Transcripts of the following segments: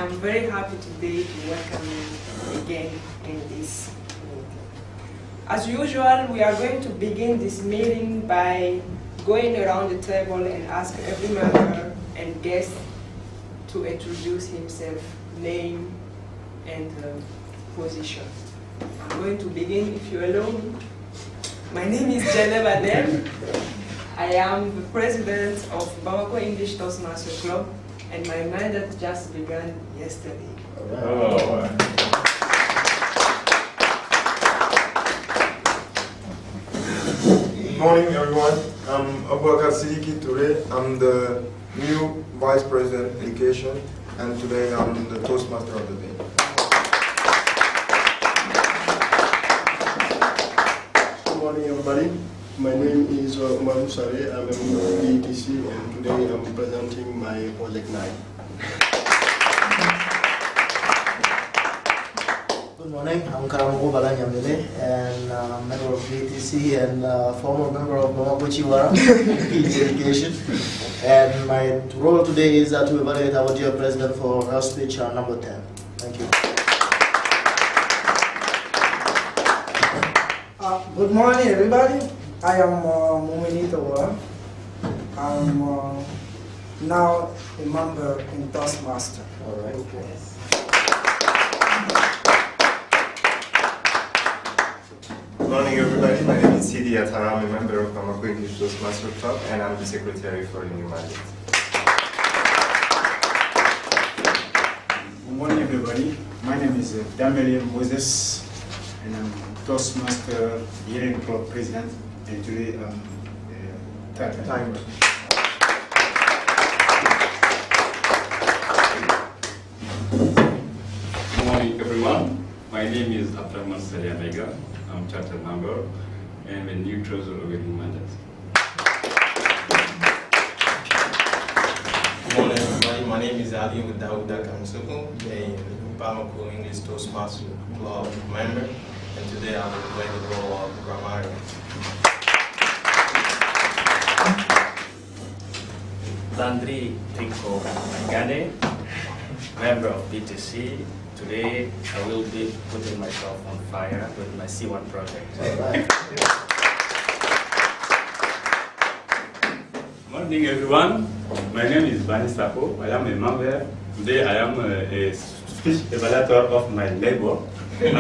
am very happy today to welcome you again in this meeting. As usual, we are going to begin this meeting by going around the table and ask every member and guest to introduce himself, name and position. I'm going to begin, if you allow me. My name is Regardez. I am the president of Bamako English Toastmasters Club, and my mandate just began yesterday. Oh. Good morning, everyone. I'm Abubakar Sidiki. Today I'm the new Vice President Education, and today I'm the Toastmaster of the day. Good morning, everybody. My name is Umar Musare. I'm a member of the ETC, and today I'm presenting my Project 9. Good morning, I'm Karamogo Balanyamile, and I'm a member of BTC and former member of Bamako Chiwara Education. And my role today is to evaluate our dear president for her speech number 10. Thank you. Good morning, everybody. I am Muminito. I'm now a member in Toastmasters. All right. Yes. Good morning, everybody. My name is Sidi Atara. I'm a member of Bamako English Toastmasters Club, and I'm the secretary for the new mandate. Good morning, everybody. My name is Dambele Moses, and I'm Toastmaster Hearing Club President, and today I'm timer. Good morning, everyone. My name is Apprendre. I'm chartered member and a new treasurer of the new mandate. Good morning, everybody. My name is Ali Udauda Kamsuku, a Bamako English Toastmasters Club member, and today I will play the role of grammarian. Landry Trico Mangane, member of BTC. Today I will be putting myself on fire with my C1 project. Morning, everyone. My name is Bani Sako. I am a member. Today I am a speech evaluator of my labor. Good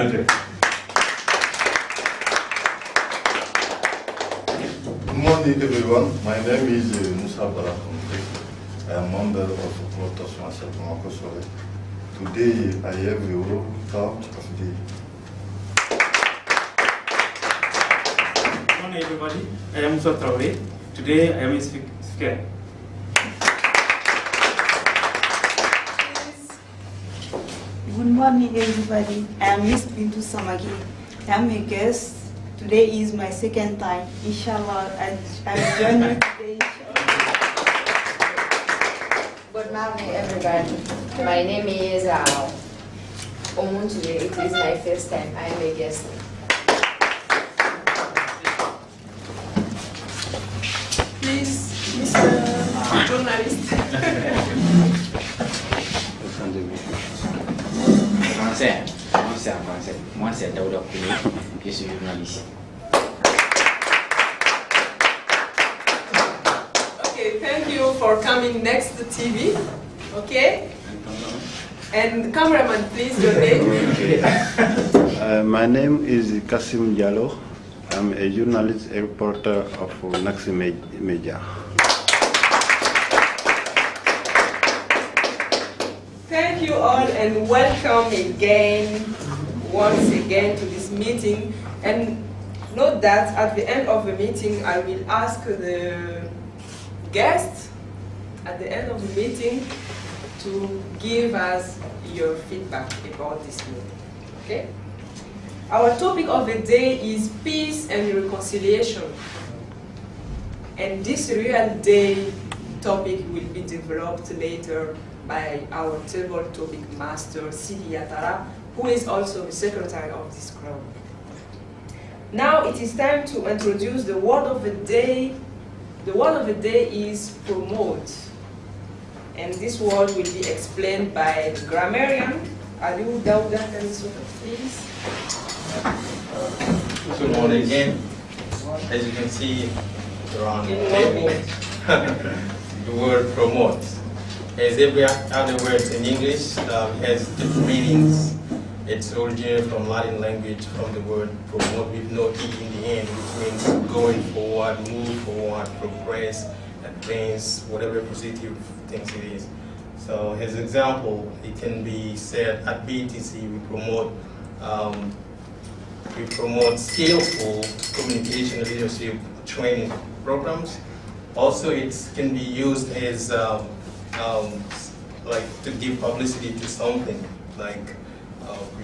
morning, everyone. My name is Musa Barakamte. I am member of Toastmasters Bamako. Today I have a role of the Good morning, everybody. I am Musa Traore. Today I am a speaker. Good morning, everybody. I am Miss Bintu Samagi. I am a guest. Today is my second time. Inshallah, I'll join you today. Good morning, everybody. My name is Omun. Today it is my first time. I am a guest. Please, Mr. Journalist. Français. Moi, c'est Daouda Koulé. Je suis journaliste. Okay, thank you for coming next to TV. Okay? And cameraman, please, your name. My name is Kasim Diallo. I'm a journalist and reporter of Naxi Media. Thank you all and welcome once again to this meeting. And note that at the end of the meeting, I will ask the guests at the end of the meeting to give us your feedback about this meeting. Okay? Our topic of the day is peace and reconciliation. And this real day topic will be developed later by our table topic master, Sidi Atara, who is also the secretary of this club. Now it is time to introduce the word of the day. The word of the day is promote. and this word will be explained by the grammarian. Aliou Daouda Kamisuko, please. Good morning again. As you can see around the table, the word promote. As every other word in English, has different meanings. It's originated from Latin language, from the word promote with no E in the end, which means going forward, move forward, progress, advance, whatever positive things it is. So as an example, it can be said at BTC we promote skillful communication leadership training programs. Also, it can be used as like to give publicity to something. Like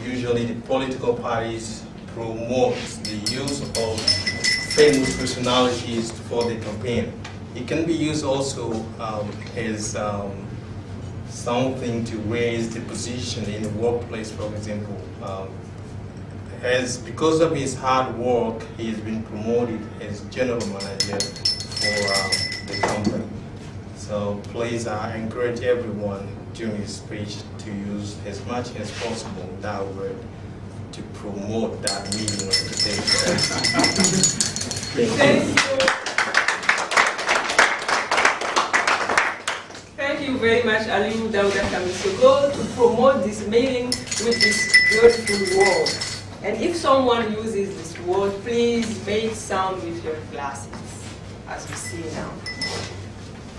usually the political parties promote the use of famous personalities for the campaign. It can be used also as something to raise the position in the workplace, for example. Because of his hard work, he has been promoted as general manager for the company. So please encourage everyone during his speech to use as much as possible that word to promote that meeting of the day. Thank you. Thank you very much, Aliou Daouda Kamisuko, to promote this meeting with this beautiful word. And if someone uses this word, please make sound with your glasses, as you see now.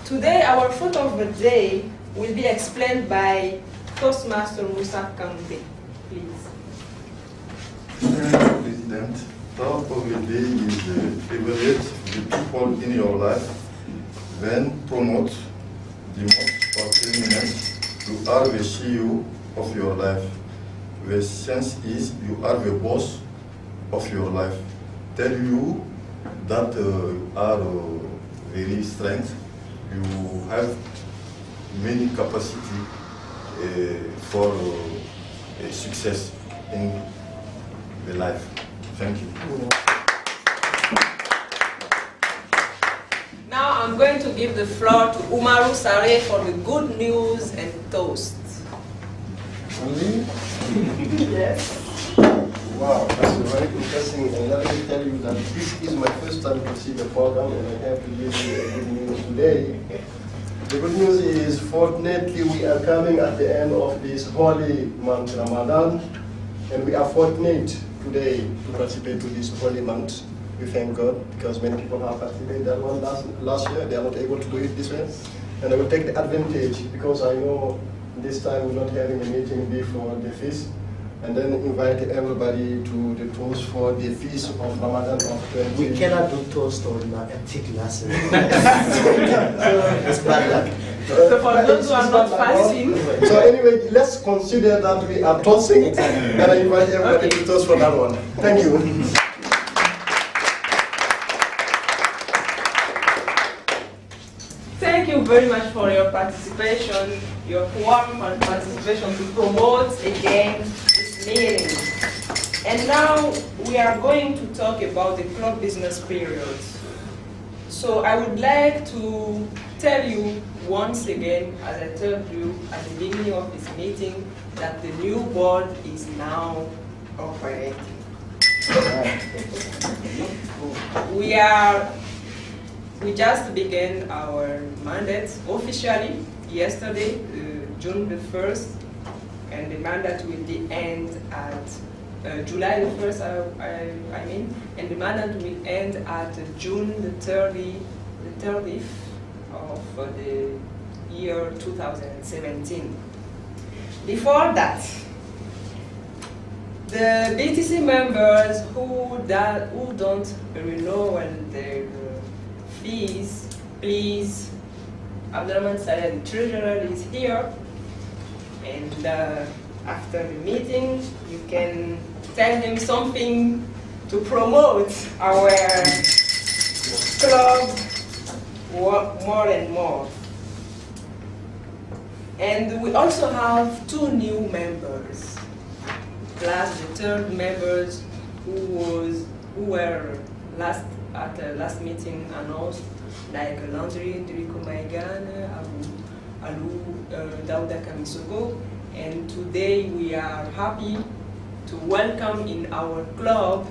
Today, our photo of the day will be explained by Toastmaster Moussa Kante. Please. Mr. President, thought of the day is evaluate the people in your life, then promote the most minutes. You are the CEO of your life. The sense is you are the boss of your life. Tell you that you are very strength. You have many capacity for success in the life. Thank you. Now I'm going to give the floor to Umaru Sare for the good news and toast. Yes. Wow, that's very interesting. And let me tell you that this is my first time to see the program, and I have to give you a good news today. The good news is, fortunately, we are coming at the end of this holy month, Ramadan, and we are fortunate today to participate to this holy month. We thank God, because many people have participated that one last year. They are not able to do it this way. And I will take the advantage, because I know this time we're not having a meeting before the feast, and then invite everybody to the toast for the feast of Ramadan of 20. We cannot do toast on empty glasses. So it's bad luck. So for those who are not fasting. So anyway, let's consider that we are toasting, and I invite everybody to toast for that one. Thank you. Thank you very much for your participation, your warm participation to promote again this meeting. And now we are going to talk about the club business period. So I would like to tell you once again, as I told you at the beginning of this meeting, that the new board is now operating. We just began our mandate officially yesterday, June the 1st, and the mandate will be end at July the 1st, I mean, and the mandate will end at June the 30th of the year 2017. Before that, the BTC members who don't renewal their fees, please, Abdurrahman Saleh, the treasurer, is here, and after the meeting you can tell him something to promote our club more and more. And we also have 2 new members, plus the 3rd members who were at the last meeting announced, like Landry Ndriko Maigane, Alou Dauda Kamisoko, and today we are happy to welcome in our club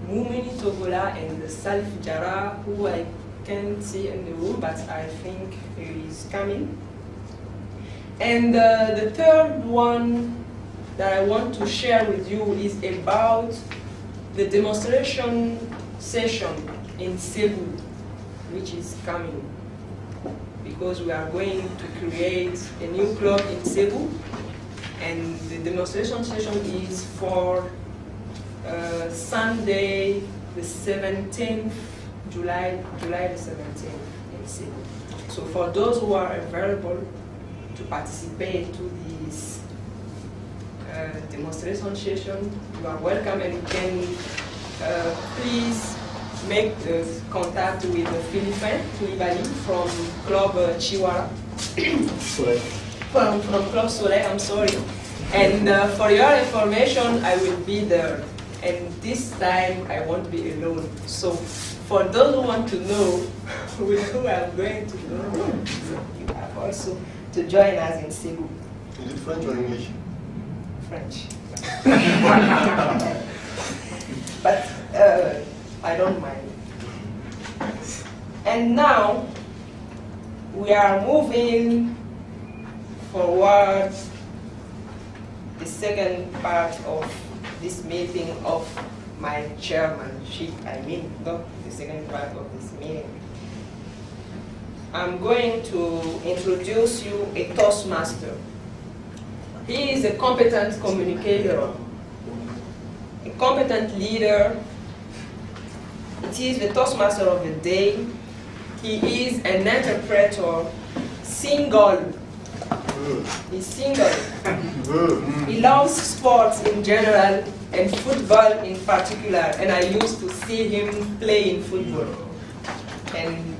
Mumini Togola and Salif Jara, who I can't see in the room, but I think he is coming. And the third one that I want to share with you is about the demonstration session in Cebu, which is coming, because we are going to create a new club in Cebu, and the demonstration session is for Sunday the 17th, July the 17th in Cebu. So for those who are available to participate to this demonstration session, you are welcome, and you can please make contact with Philippine Koulibaly from Club Chiwara. from Club Soleil, I'm sorry. And for your information, I will be there. And this time, I won't be alone. So for those who want to know with who I'm going to know, you have also to join us in Cebu. Is it French or English? French. But I don't mind. And now we are moving forward the second part of this meeting of my chairmanship. I mean, not the second part of this meeting. I'm going to introduce you a Toastmaster. He is a competent communicator, a competent leader. It is the Toastmaster of the day. He is an interpreter, single. He's single. He loves sports in general and football in particular, and I used to see him playing football. And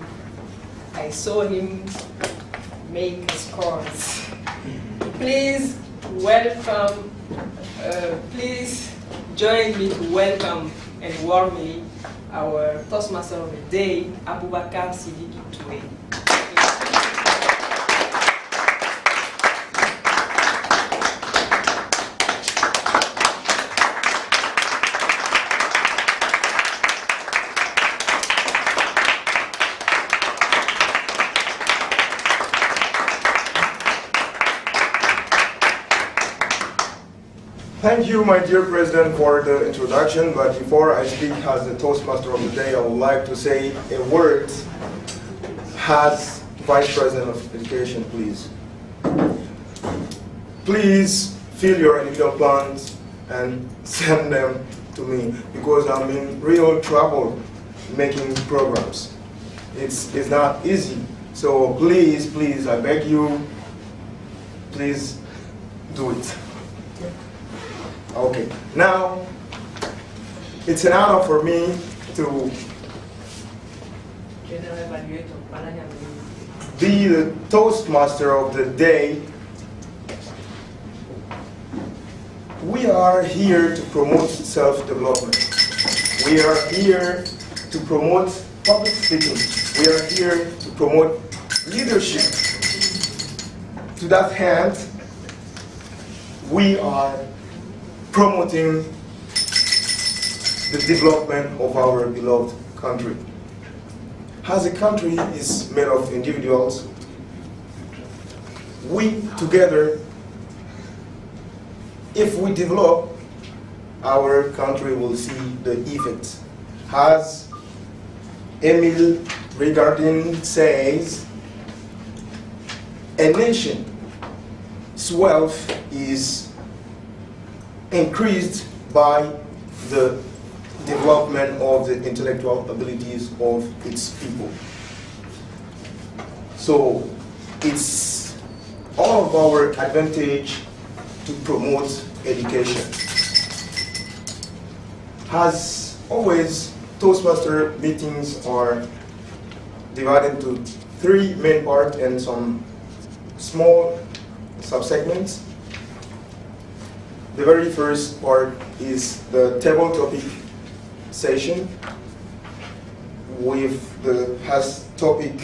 I saw him make scores. Please welcome, please join me to welcome and warmly our Toastmaster of the day, Abubakar Sidiki Toure. Thank you, my dear President, for the introduction, but before I speak as the Toastmaster of the day, I would like to say a word as Vice President of Education, please. Please fill your individual plans and send them to me, because I'm in real trouble making programs. It's not easy. So please, please, I beg you, please do it. Okay, now it's an honor for me to be the Toastmaster of the day. We are here to promote self-development. We are here to promote public speaking. We are here to promote leadership. To that end, we are promoting the development of our beloved country. As a country is made of individuals, we together, if we develop, our country will see the effects. As Emile Regardez says, a nation's wealth is increased by the development of the intellectual abilities of its people. So it's all of our advantage to promote education. As always, Toastmaster meetings are divided into three main parts and some small subsegments. The very first part is the table topic session with the topic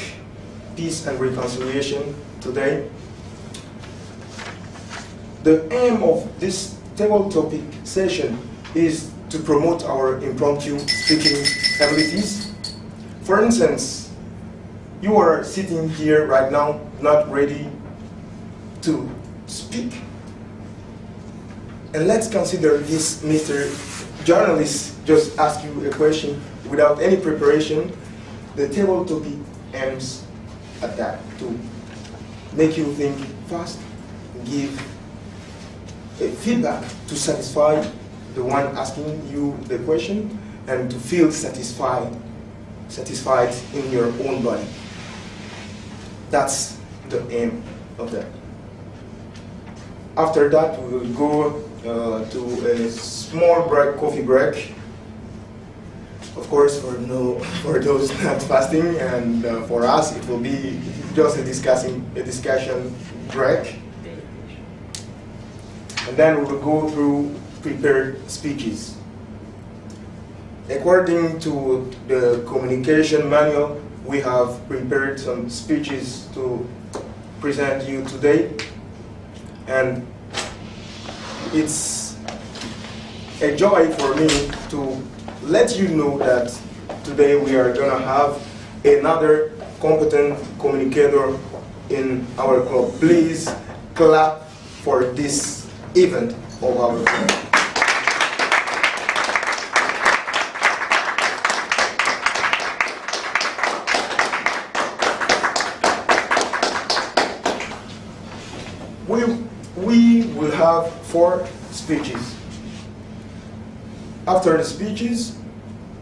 peace and reconciliation today. The aim of this table topic session is to promote our impromptu speaking abilities. For instance, you are sitting here right now, not ready to speak. And let's consider this Mr. Journalist just ask you a question without any preparation. The table topic aims at that, to make you think fast, give a feedback to satisfy the one asking you the question, and to feel satisfied in your own body. That's the aim of that. After that, we will go to a small break, coffee break. Of course, for those not fasting, and for us, it will be just a discussion break. And then we will go through prepared speeches. According to the communication manual, we have prepared some speeches to present you today. And it's a joy for me to let you know that today we are going to have another competent communicator in our club. Please clap for this event of our club. We will have 4 speeches. After the speeches,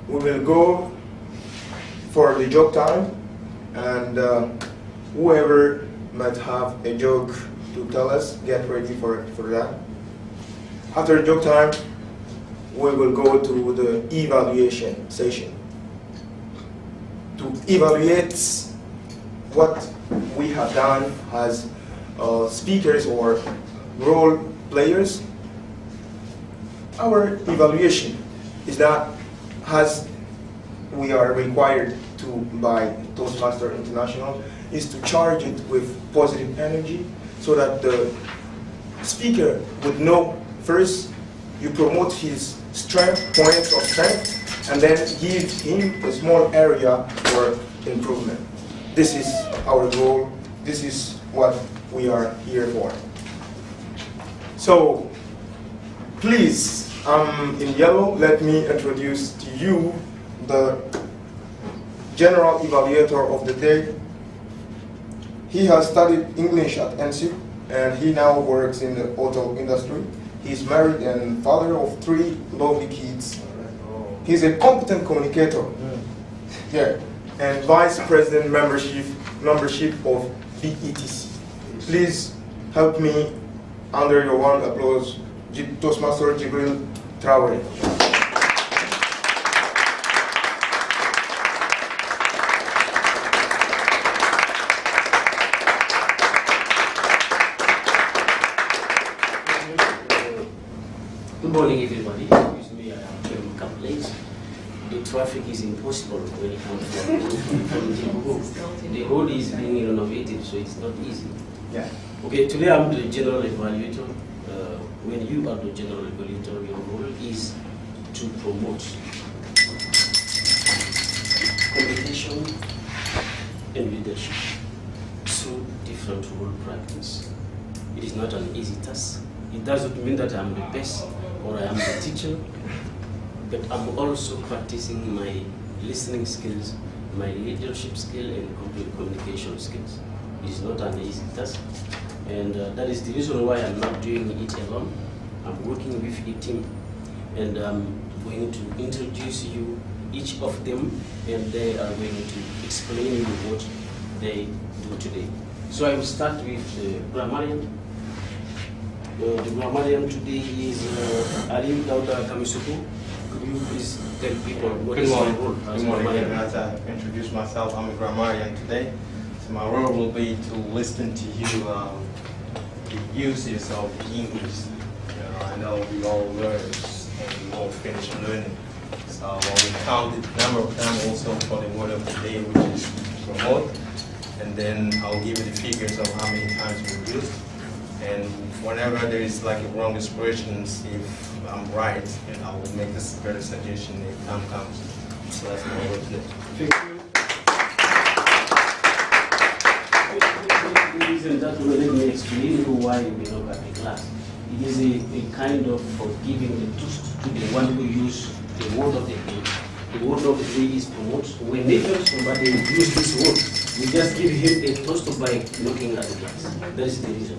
we will go for the joke time, and whoever might have a joke to tell us, get ready for that. After the joke time, we will go to the evaluation session to evaluate what we have done as speakers or role players. Our evaluation is that, as we are required to by Toastmasters International, is to charge it with positive energy, so that the speaker would know first you promote his strength, points of strength, and then give him a small area for improvement. This is our goal. This is what we are here for. So, please, in yellow, let me introduce to you the general evaluator of the day. He has studied English at NC, and he now works in the hotel industry. He's married and father of 3 lovely kids. He's a competent communicator. Yeah, and vice president membership of BETC. Please help me, under your warm applause, Toastmaster Jibril Traore. Good morning, everybody. Excuse me, I am hearing complaints. The traffic is impossible when it comes from Djibouti. The road is being renovated, so it's not easy. Yeah. Okay, today I'm the general evaluator. When you are the general evaluator, your role is to promote communication and leadership. 2 different role practice. It is not an easy task. It doesn't mean that I'm the best or I am the teacher, but I'm also practicing my listening skills, my leadership skill, and communication skills. It is not an easy task, and that is the reason why I'm not doing it alone. I'm working with a team, and I'm going to introduce you each of them, and they are going to explain you what they do today. So I will start with the grammarian. The grammarian today is Alim Dauda Kamisuku. Could you please tell people what is my role as Good morning. grammarian? As I introduce myself, I'm a grammarian today. So my role will be to listen to you, the uses of English. I know we all learn and we all finish learning. So I will count the number of times also for the word of the day, which is promote. And then I'll give you the figures of how many times we used. And whenever there is like a wrong expressions, if I'm right, and I will make this better suggestion if time comes. So that's my word. The reason that will let me explain you why we look at the class. It is a kind of giving the toast to the one who use the word of the day. The word of the day is promote. Whenever somebody use this word, we just give him a toast by looking at the class. That is the reason.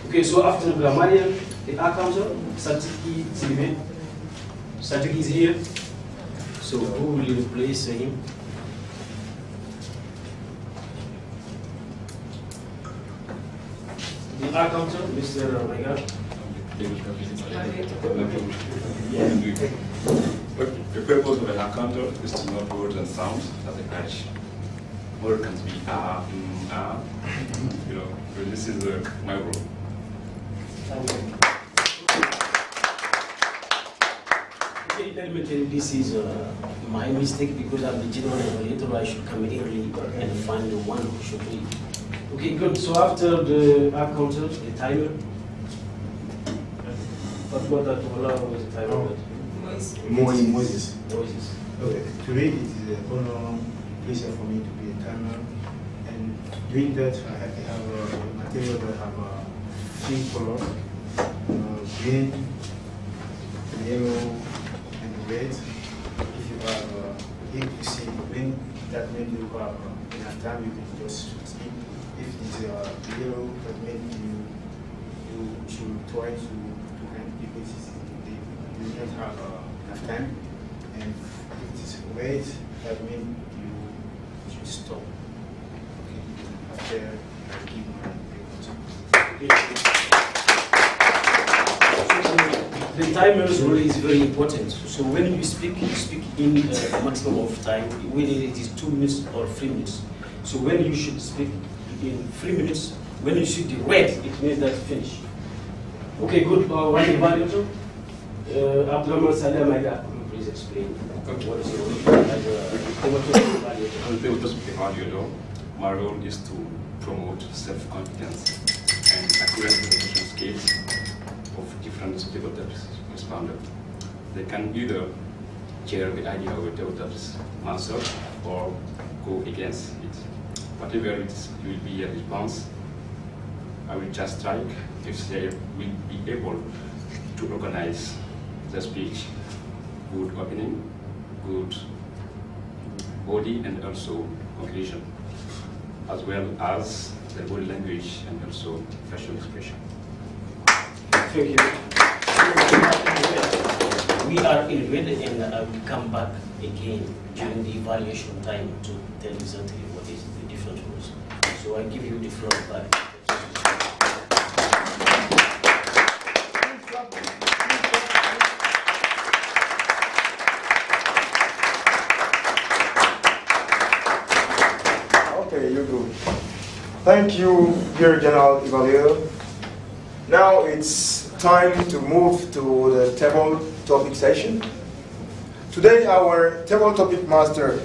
Okay, so after the grammarian, the accountant, Satiki is here. So who will replace him? The accountant, Mr. Omega. The purpose of an accountant is to note words and sounds as a catch. Word can be you know, so this is my role. Okay, let me tell you, this is my mistake because I'm the general evaluator. I should come early and find the one who should leave. Okay, good. So after the accountant, the timer. What that was the timer? Moses. Okay. Today it is an honor, pleasure for me to be a timer, and doing that I have a material that have a three colors, green, yellow, and red. If you have here you see green, that means you have enough time you can just speak. If it's yellow, that means you should try to end because you don't have enough time. And if it is red, that means you should stop. Okay. After I give my The timer's role is very important. So when you speak in a maximum of time, whether it is 2 minutes or 3 minutes. So when you should speak in 3 minutes, when you see the red, it means that finish. Okay, good. One evaluator. Abdulrahman Saleh, my God, please explain. What is your role as a evaluator? My role is to promote self-confidence and accurate communication skills of different stakeholders responded. They can either share the idea with the others myself or go against it. Whatever it will be a response, I will just strike if they will be able to organize the speech, good opening, good body, and also conclusion, as well as the body language and also facial expression. Thank you. We are in red and I will come back again during the evaluation time to tell exactly what is the different rules. So I give you the floor back. Okay, you're good. Thank you, dear General Evaluator. Now it's time to move to the table topic session. Today our table topic master,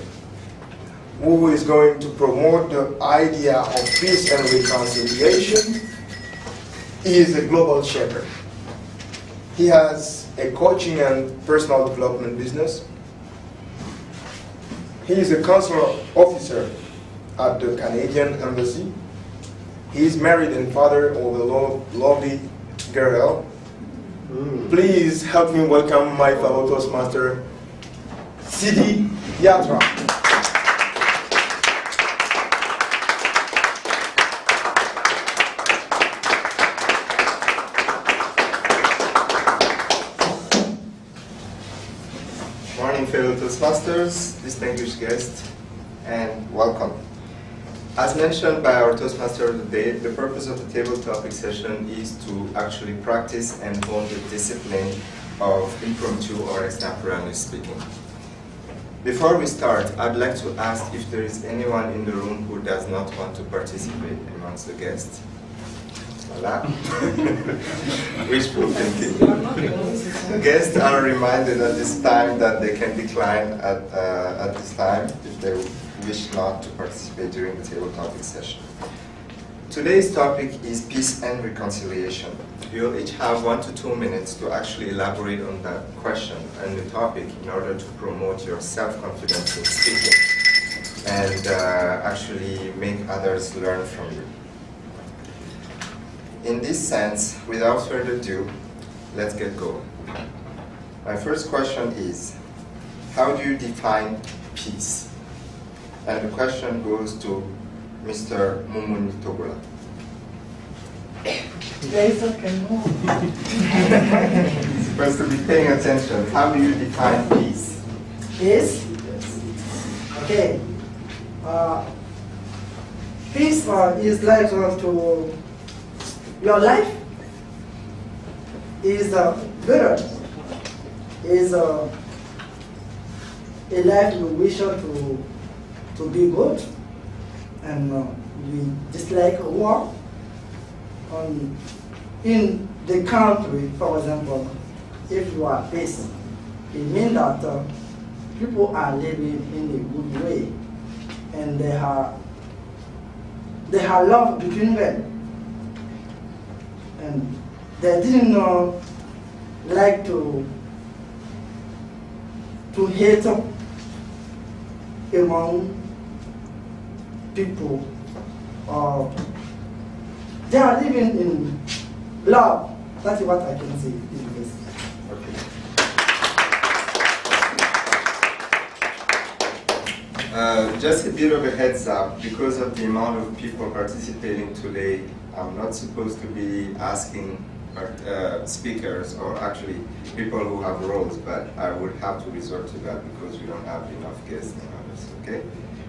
who is going to promote the idea of peace and reconciliation, is a global shepherd. He has a coaching and personal development business. He is a consular officer at the Canadian Embassy. He is married and father of a lovely girl. Please help me welcome my fellow Toastmaster, Sidi Yatra. Morning, fellow Toastmasters, distinguished guests, and welcome. As mentioned by our Toastmaster of the day, the purpose of the table topic session is to actually practice and hone the discipline of impromptu or extemporaneous speaking. Before we start, I'd like to ask if there is anyone in the room who does not want to participate amongst the guests. Voila. Wishful thinking. Guests are reminded at this time that they can decline at this time if they wish not to participate during the table topic session. Today's topic is peace and reconciliation. You'll each have 1 to 2 minutes to actually elaborate on that question and the topic in order to promote your self-confidence in speaking and actually make others learn from you. In this sense, without further ado, let's get going. My first question is, how do you define peace? And the question goes to Mr. Mumuni Togola. Supposed to be paying attention. How do you define peace? Peace? Okay. Peace is like to your life is better. Is a life you wish to be good, and we dislike war. In the country, for example, if you are peace, it means that people are living in a good way, and they have love between them, and they didn't like to hate among people, or they are living in love. That's what I can say in this. Okay. Just a bit of a heads up, because of the amount of people participating today, I'm not supposed to be asking speakers, or actually people who have roles, but I would have to resort to that because we don't have enough guests and others, okay?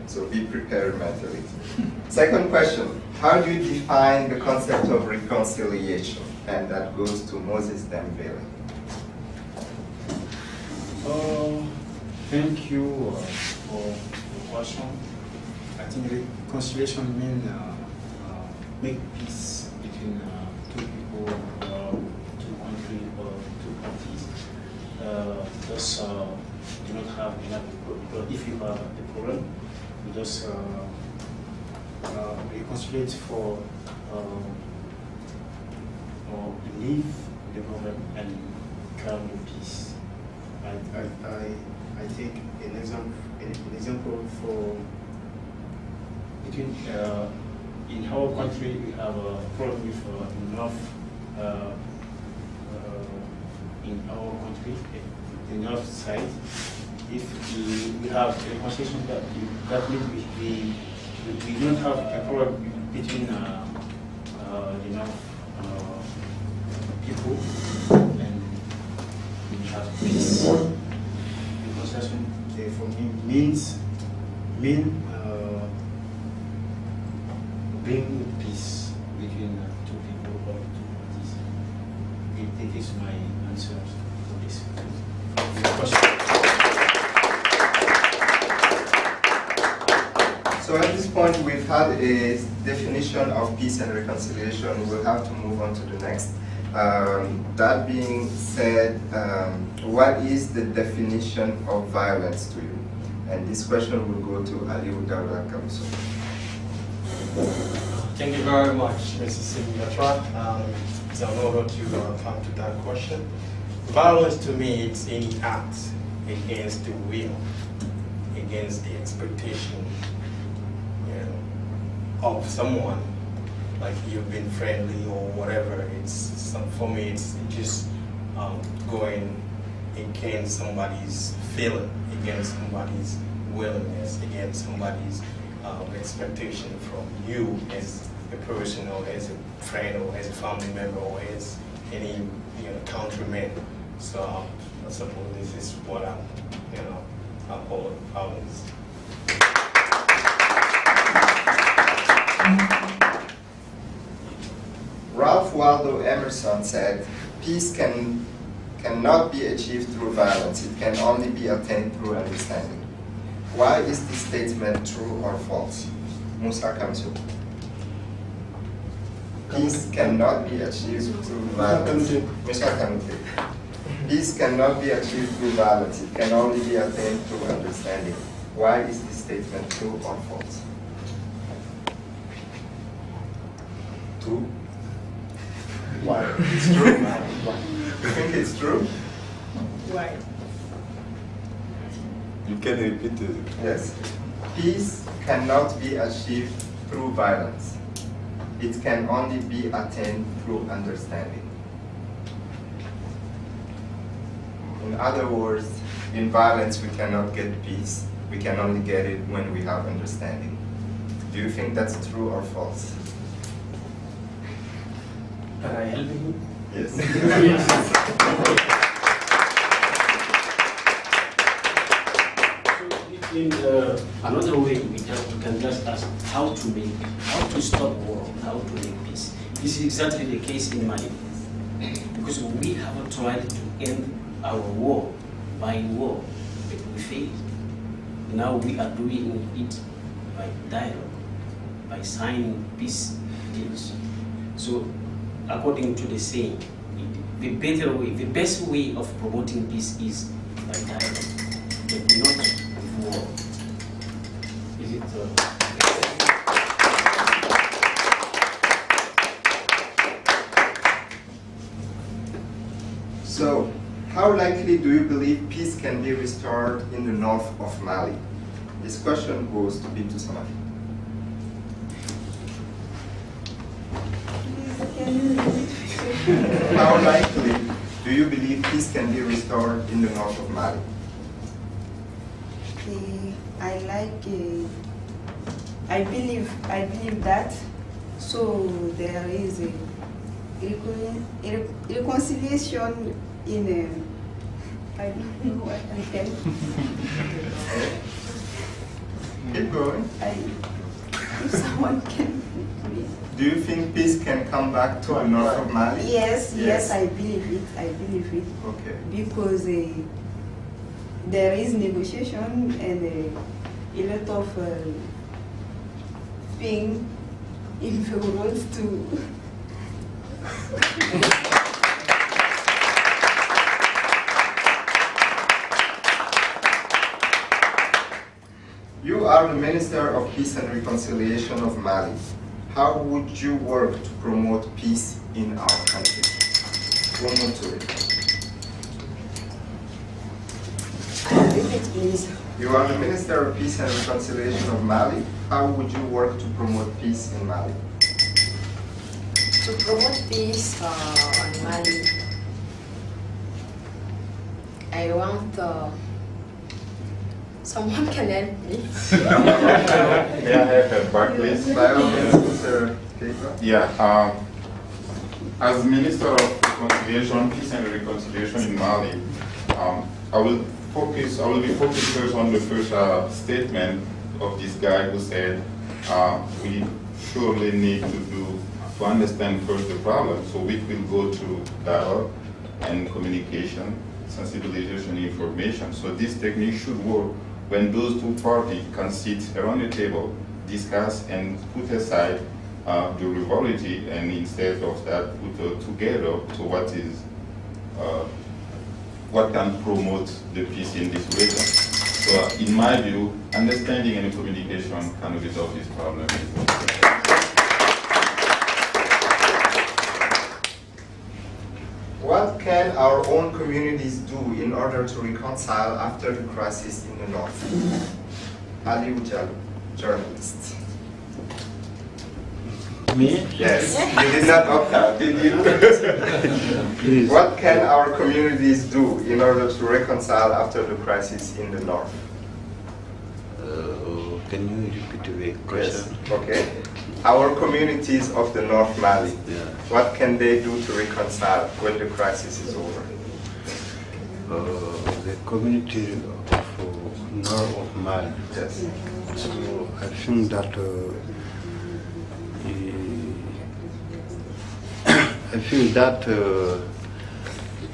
So be prepared mentally. Second question, how do you define the concept of reconciliation? And that goes to Moses Dembele. Thank you for the question. I think reconciliation means make peace between two people, two countries, or two parties. Just do not have enough, but if you have a problem, you just reconcile for leave the problem and come to peace. I take an example for between in our country we have a problem with enough in our country, the north side. If we have a conversation that means we don't have a problem between enough people, and we have peace. Reconciliation for me means bring peace between two people or two parties. It is my answer for this question. So at this point, we've had a definition of peace and reconciliation. We'll have to move on to the next. That being said, what is the definition of violence to you? And this question will go to Aliou Daouda Kamso. Thank you very much, Mrs. Simbiatra. It's an honor to come to that question. Violence to me, it's any act against the will, against the expectation, of someone, like you've been friendly or whatever. For me, it's just going against somebody's feeling, against somebody's willingness, against somebody's expectation from you as a person, or as a friend, or as a family member, or as any countryman. So I suppose this is what I call violence. Ralph Waldo Emerson said, peace cannot be achieved through violence. It can only be attained through understanding. Why is this statement true or false? Musa Kamsu. Peace cannot be achieved through violence. Musa Kamsu. Peace cannot be achieved through violence. It can only be attained through understanding. Why is this statement true or false? True. Why? It's true. You think it's true? Why? You can repeat it. Yes. Peace cannot be achieved through violence. It can only be attained through understanding. In other words, in violence we cannot get peace. We can only get it when we have understanding. Do you think that's true or false? Can I help you? Yes. In another way, we can just ask how to stop war, how to make peace. This is exactly the case in Mali. Because we have tried to end our war by war, but we failed. Now we are doing it by dialogue, by signing peace deals. So, according to the saying, the better way, the best way of promoting peace is by dialogue, but not with war. Is it? So, how likely do you believe peace can be restored in the north of Mali? This question goes to Bintou Samaki. How likely do you believe peace can be restored in the north of Mali? I believe that. So there is a reconciliation in I don't know what I can. Keep going. If someone can. Do you think peace can come back to the north of Mali? Yes, I believe it. Okay. Because there is negotiation and a lot of things in the world to. You are the Minister of Peace and Reconciliation of Mali. How would you work to promote peace in our country? One more to it. Repeat, please. You are the Minister of Peace and Reconciliation of Mali. How would you work to promote peace in Mali? To promote peace on Mali, I want someone can help me. May I have a back, please? Yeah. As Minister of Reconciliation, Peace and Reconciliation in Mali, I will be focused first on the first statement of this guy who said we surely need to understand first the problem, so we will go to dialogue and communication, sensibilization, information. So this technique should work when those two parties can sit around the table, discuss and put aside the rivalry, and instead of that put together to what can promote the peace in this region. So in my view, understanding and communication can resolve this problem. What can our own communities do in order to reconcile after the crisis in the north? Ali Ujal, journalist. Me? Yes, you did not opt out, did you? Please. What can our communities do in order to reconcile after the crisis in the north? Can you repeat the question? Yes. Okay. Our communities of the North Mali, what can they do to reconcile when the crisis is over? The community of North of Mali. Yes. So I think that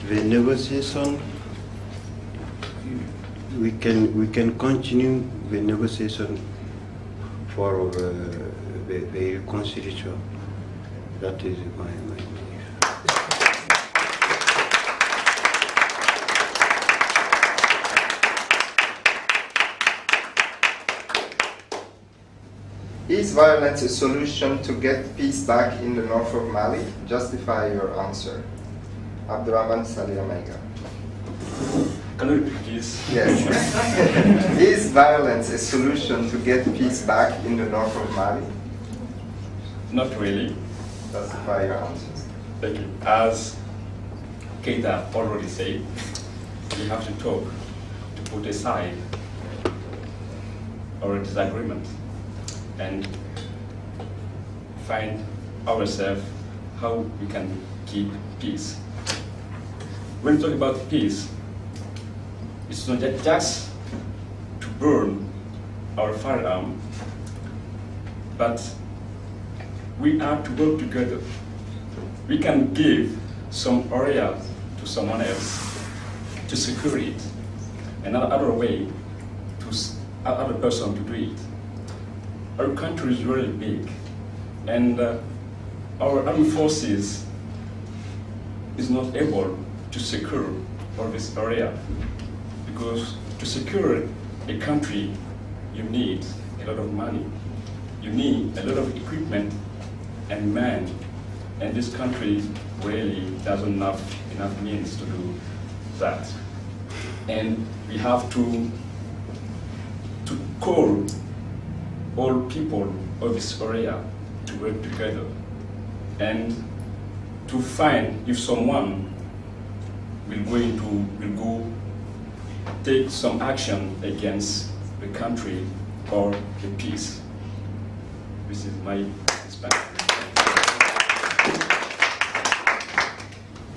the negotiation we can continue the negotiation for the reconciliation. That is my belief. Is violence a solution to get peace back in the north of Mali? Justify your answer. Abdurrahman Salia Maiga. Can you repeat this? Yes. Is violence a solution to get peace back in the north of Mali? Not really. Justify your answer. Thank you. As Keita already said, we have to talk to put aside our disagreement and find ourselves how we can keep peace. When we talk about peace, it's not just to burn our firearm, but we are to work together. We can give some area to someone else to secure it, another way to other person to do it. Our country is really big, and our armed forces is not able to secure all this area, because to secure a country you need a lot of money, you need a lot of equipment and men, and this country really doesn't have enough means to do that. And we have to call all people of this area to work together and to find if someone will go take some action against the country or the peace. This is my perspective.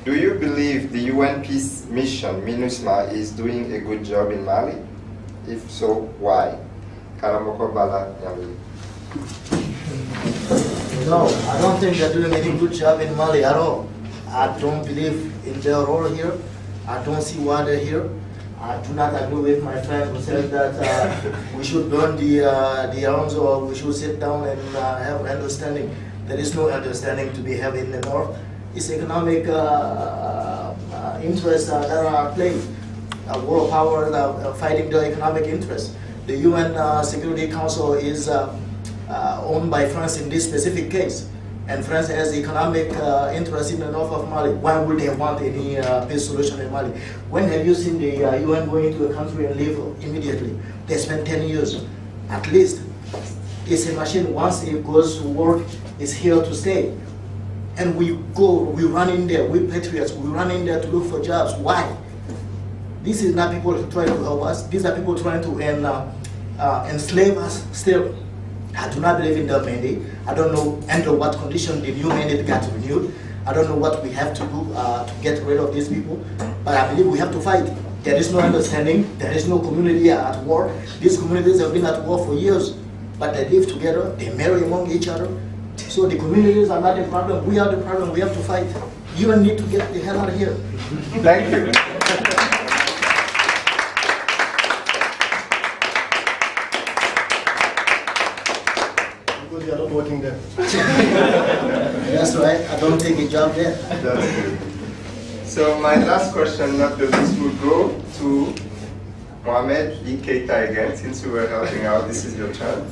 Do you believe the UN peace mission, MINUSMA, is doing a good job in Mali? If so, why? Karamoko Bala Yami. No, I don't think they're doing any good job in Mali at all. I don't believe in their role here. I don't see why they're here. I do not agree with my friend who said that we should burn the arms or we should sit down and have understanding. There is no understanding to be had in the north. It's economic interests that are playing. World powers are fighting their economic interests. The UN Security Council is owned by France in this specific case. And France has economic interest in the north of Mali. Why would they want any peace solution in Mali? When have you seen the UN go into a country and leave immediately? They spend 10 years, at least. It's a machine, once it goes to work, it's here to stay. And we run in there, we patriots, we run in there to look for jobs. Why? This is not people trying to help us. These are people trying to enslave us still. I do not believe in the mandate. I don't know under what condition the new mandate got renewed. I don't know what we have to do to get rid of these people. But I believe we have to fight. There is no understanding. There is no community at war. These communities have been at war for years. But they live together. They marry among each other. So the communities are not the problem. We are the problem. We have to fight. You don't need to get the hell out of here. Thank you. Because you are not working there. That's right. I don't take a job there. That's good. So my last question, not the least, will go to Mohamed Keita again, since you were helping out. This is your turn.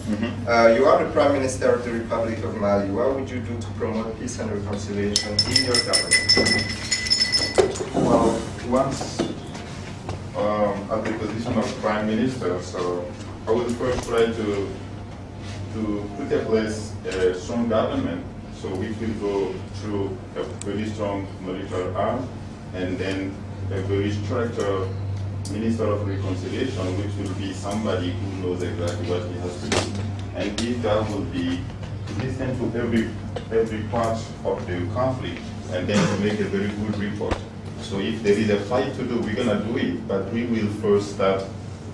You are the Prime Minister of the Republic of Mali. What would you do to promote peace and reconciliation in your government? Well, once at the position of Prime Minister, so I would first try to put in place a strong government, so we will go through a very strong military arm, and then a very structured Minister of Reconciliation, which will be somebody who knows exactly what he has to do. And if that will be to listen to every part of the conflict and then to make a very good report. So if there is a fight to do, we're gonna do it, but we will first start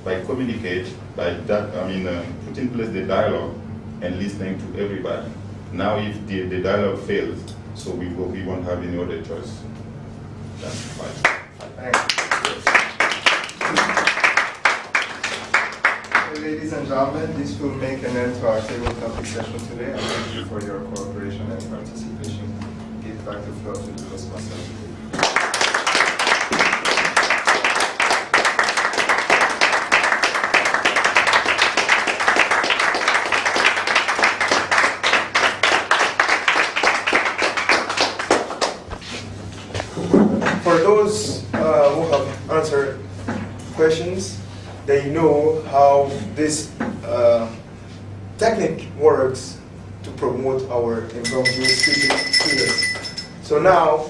by communicate, by that, put in place the dialogue and listening to everybody. Now if the dialogue fails, so we won't have any other choice. That's fine. Ladies and gentlemen, this will make an end to our table topic session today. I thank you for your cooperation and participation. Give back the floor to the Toastmasters. professions, they know how this technique works to promote our impromptu speaking skills. So now,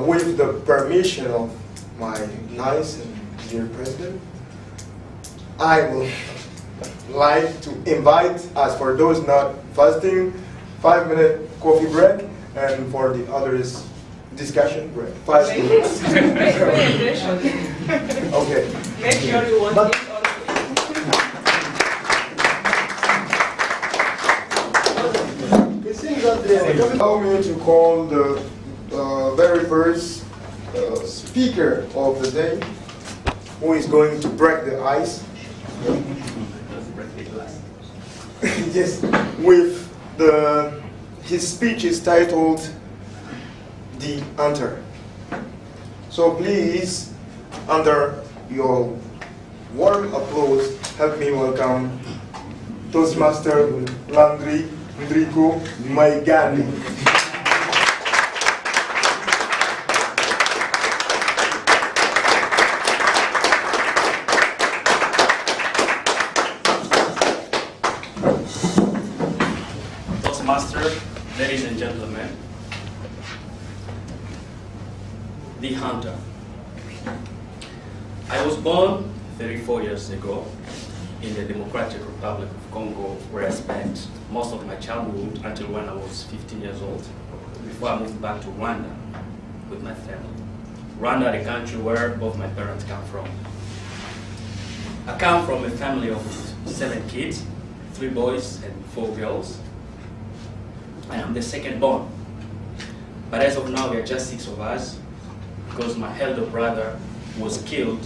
with the permission of my nice and dear president, I will like to invite, as for those not fasting, 5-minute coffee break, and for the others, discussion break. 5 minutes. Okay. Make sure you want it Allow me to call the very first speaker of the day, who is going to break the ice. Yes, with his speech is titled "The Answer." So please, under your warm applause, help me welcome Toastmaster Landry Ndriko Maigani. Toastmaster, ladies and gentlemen, the hunter. I was born 34 years ago in the Democratic Republic of Congo, where I spent most of my childhood until when I was 15 years old, before I moved back to Rwanda with my family. Rwanda, the country where both my parents come from. I come from a family of 7 kids, 3 boys and 4 girls. I am the second born. But as of now, we are just 6 of us, because my elder brother was killed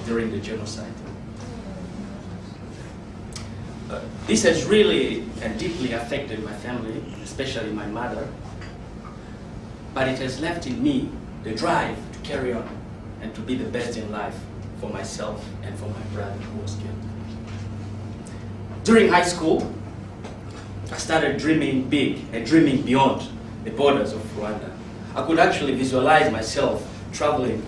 during the genocide. This has really and deeply affected my family, especially my mother, but it has left in me the drive to carry on and to be the best in life for myself and for my brother who was killed. During high school, I started dreaming big and dreaming beyond the borders of Rwanda. I could actually visualize myself traveling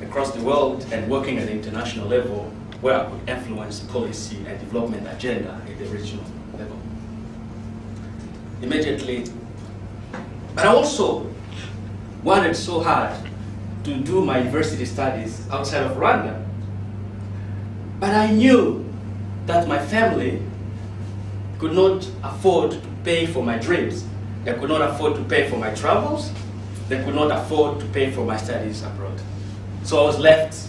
across the world and working at the international level, where I could influence policy and development agenda at the regional level. Immediately, but I also wanted so hard to do my university studies outside of Rwanda. But I knew that my family could not afford to pay for my dreams. They could not afford to pay for my travels. They could not afford to pay for my studies abroad. So I was left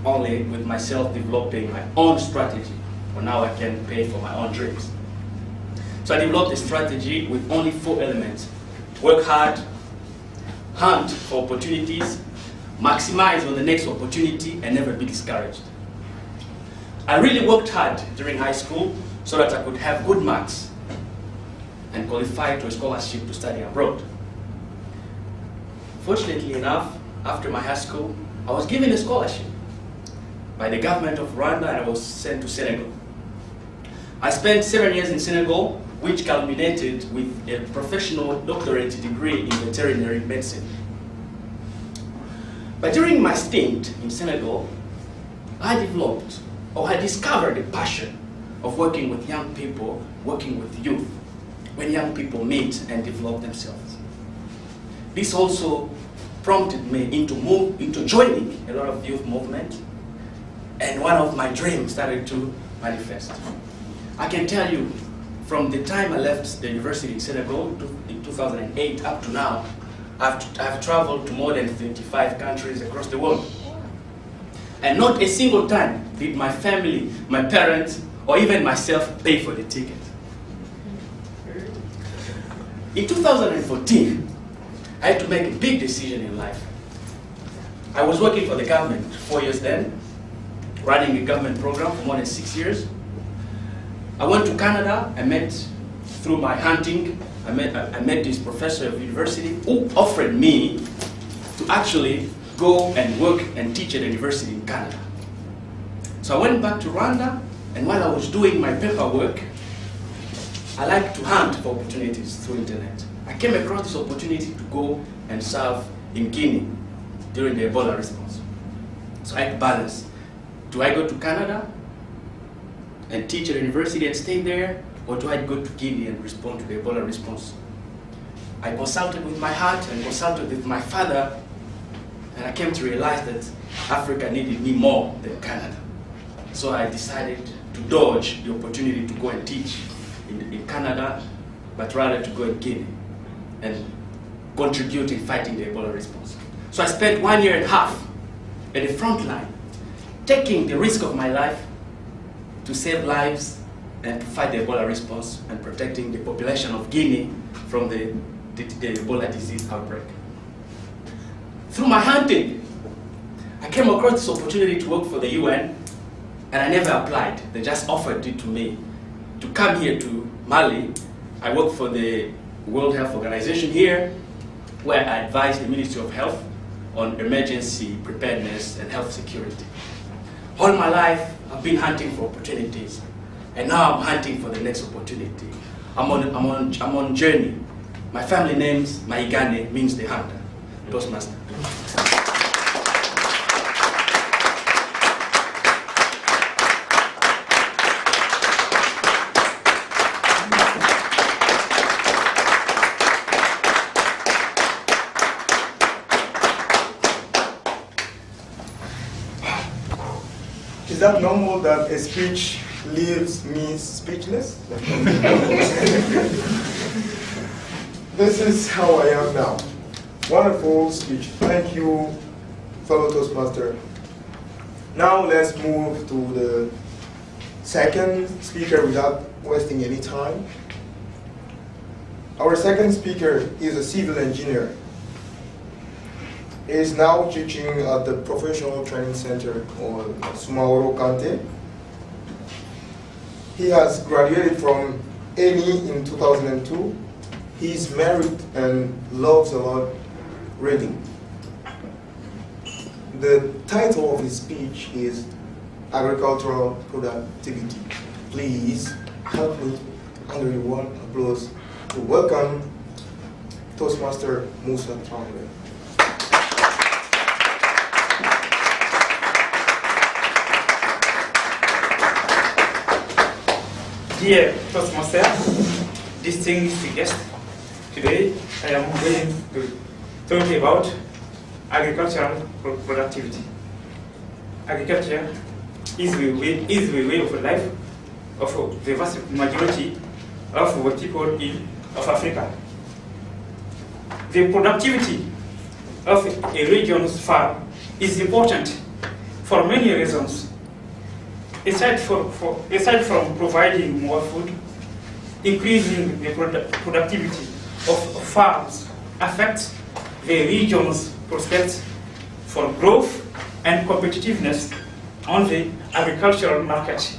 only with myself developing my own strategy for how I can pay for my own dreams. So I developed a strategy with only 4 elements: work hard, hunt for opportunities, maximize on the next opportunity, and never be discouraged. I really worked hard during high school so that I could have good marks and qualify to a scholarship to study abroad. Fortunately enough, after my high school, I was given a scholarship by the government of Rwanda, and I was sent to Senegal. I spent 7 years in Senegal, which culminated with a professional doctorate degree in veterinary medicine. But during my stint in Senegal, I discovered a passion of working with young people, working with youth, when young people meet and develop themselves. This also prompted me into joining a lot of youth movement, and one of my dreams started to manifest. I can tell you, from the time I left the university in Senegal in 2008 up to now, I've traveled to more than 35 countries across the world. And not a single time did my family, my parents, or even myself pay for the ticket. In 2014, I had to make a big decision in life. I was working for the government 4 years then, running a government program for more than 6 years. I went to Canada. I met, through my hunting, I met this professor of university who offered me to actually go and work and teach at a university in Canada. So I went back to Rwanda, and while I was doing my paperwork, I like to hunt for opportunities through internet. I came across this opportunity to go and serve in Guinea during the Ebola response. So I had to balance Do I go to Canada and teach at a university and stay there, or do I go to Guinea and respond to the Ebola response? I consulted with my heart and consulted with my father, and I came to realize that Africa needed me more than Canada. So I decided to dodge the opportunity to go and teach in Canada, but rather to go in Guinea and contribute in fighting the Ebola response. So I spent 1.5 years at the front line, taking the risk of my life to save lives and to fight the Ebola response and protecting the population of Guinea from the Ebola disease outbreak. Through my hunting, I came across this opportunity to work for the UN, and I never applied. They just offered it to me to come here to Mali. I work for the World Health Organization here, where I advise the Ministry of Health on emergency preparedness and health security. All my life, I've been hunting for opportunities, and now I'm hunting for the next opportunity. I'm on journey. My family names, Maigane, means the hunter. Toastmaster. Is that normal that a speech leaves me speechless? This is how I am now. Wonderful speech. Thank you, fellow Toastmaster. Now let's move to the second speaker without wasting any time. Our second speaker is a civil engineer. He is now teaching at the Professional Training Center on Sumaoro Kante. He has graduated from ANI in 2002. He is married and loves a lot reading. The title of his speech is Agricultural Productivity. Please help me under a warm applause to welcome Toastmaster Musa Traore. Dear Toastmasters, distinguished guests, today I am going to talk about agricultural productivity. Agriculture is the way of life of the vast majority of the people of Africa. The productivity of a region's farm is important for many reasons. Aside from providing more food, increasing the productivity of farms affects the region's prospects for growth and competitiveness on the agricultural market,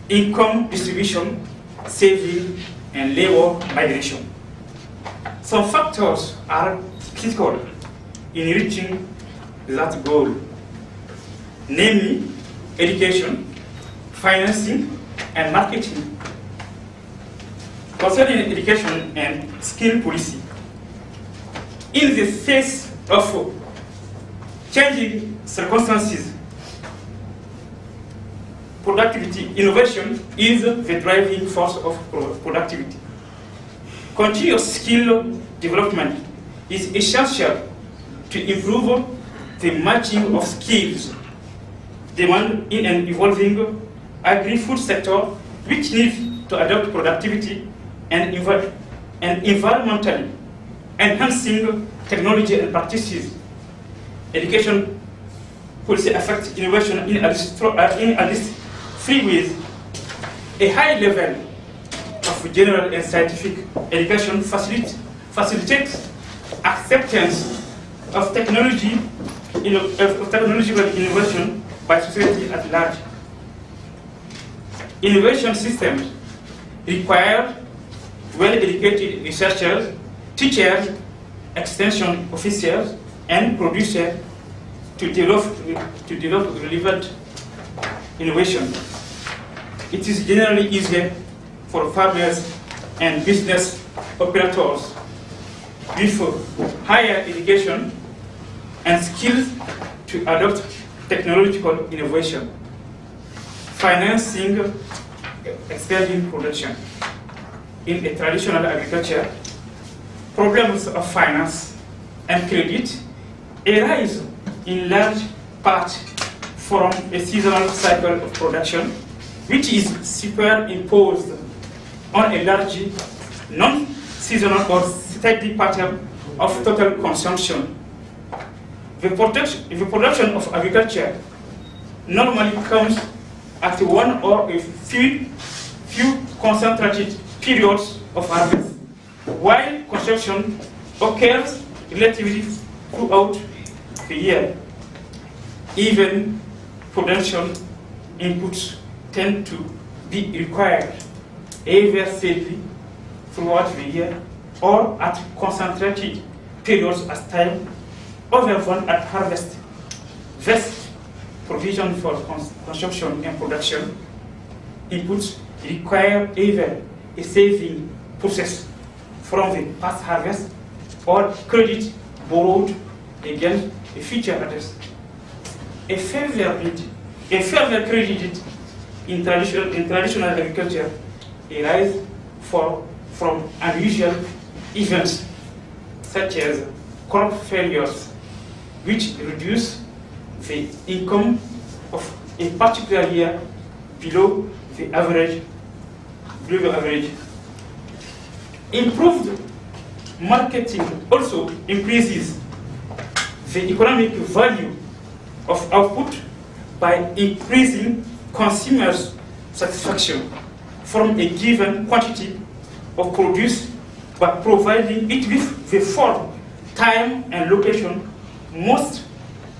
income distribution, saving, and labor migration. Some factors are critical in reaching that goal, namely education, financing, and marketing. Concerning education and skill policy, in the face of changing circumstances, productivity, innovation is the driving force of productivity. Continuous skill development is essential to improve the matching of skills demand in an evolving agri-food sector, which needs to adopt productivity and environmentally enhancing technology and practices. Education policy affects innovation in at least 3 ways. A high level of general and scientific education facilitates acceptance of technological innovation by society at large. Innovation systems require well-educated researchers, teachers, extension officers, and producers to develop relevant innovation. It is generally easier for farmers and business operators with higher education and skills to adopt technological innovation. financing expanding production. In a traditional agriculture, problems of finance and credit arise in large part from a seasonal cycle of production, which is superimposed on a large non-seasonal or steady pattern of total consumption. The production of agriculture normally comes at one or a few concentrated periods of harvest, while consumption occurs relatively throughout the year. Even production inputs tend to be required either steadily throughout the year or at concentrated periods as time other than at harvest. Thus, provision for consumption and production inputs require either a saving process from the past harvest or credit borrowed against a future harvest. A further credit in traditional agriculture arises from unusual events such as crop failures, which reduce the income of a particular year below the average. Improved marketing also increases the economic value of output by increasing consumers' satisfaction from a given quantity of produce by providing it with the form, time, and location most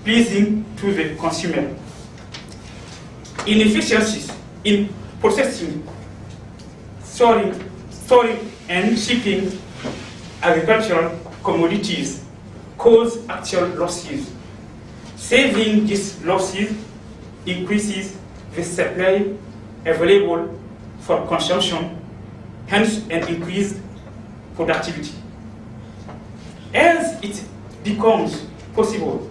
pleasing to the consumer. Inefficiencies in processing, storing, and shipping agricultural commodities cause actual losses. Saving these losses increases the supply available for consumption, hence an increased productivity. As it becomes possible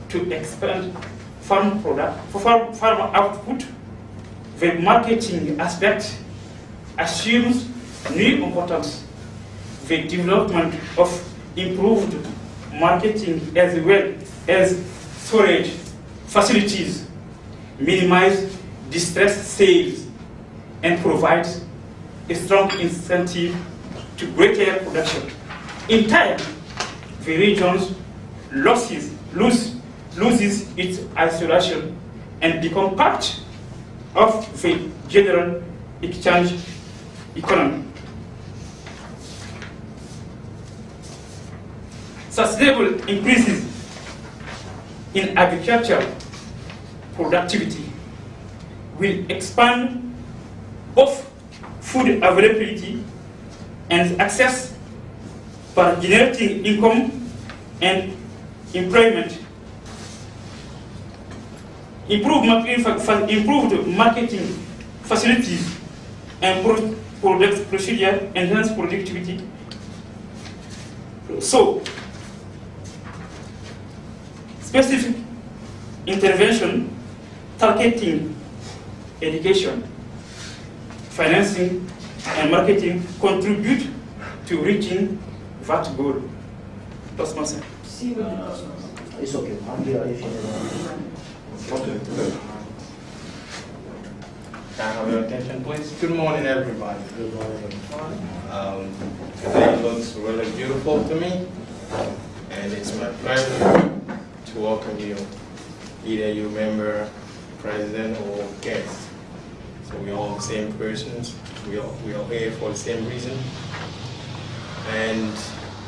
to expand farm output, the marketing aspect assumes new importance. The development of improved marketing as well as storage facilities minimize distressed sales and provides a strong incentive to greater production. In time, the region's loses its isolation and become part of the general exchange economy. Sustainable increases in agricultural productivity will expand both food availability and access by generating income and employment. Improved marketing facilities and product procedure enhance productivity. So, specific intervention targeting education, financing, and marketing contribute to reaching that goal. Toastmasters. It's okay. I'm here if you need. Okay. Can I have your attention, please? Good morning, everybody. Good morning. Today looks really beautiful to me, and it's my pleasure to welcome you, either you member, president, or guest. So we're all the same persons. We are here for the same reason. And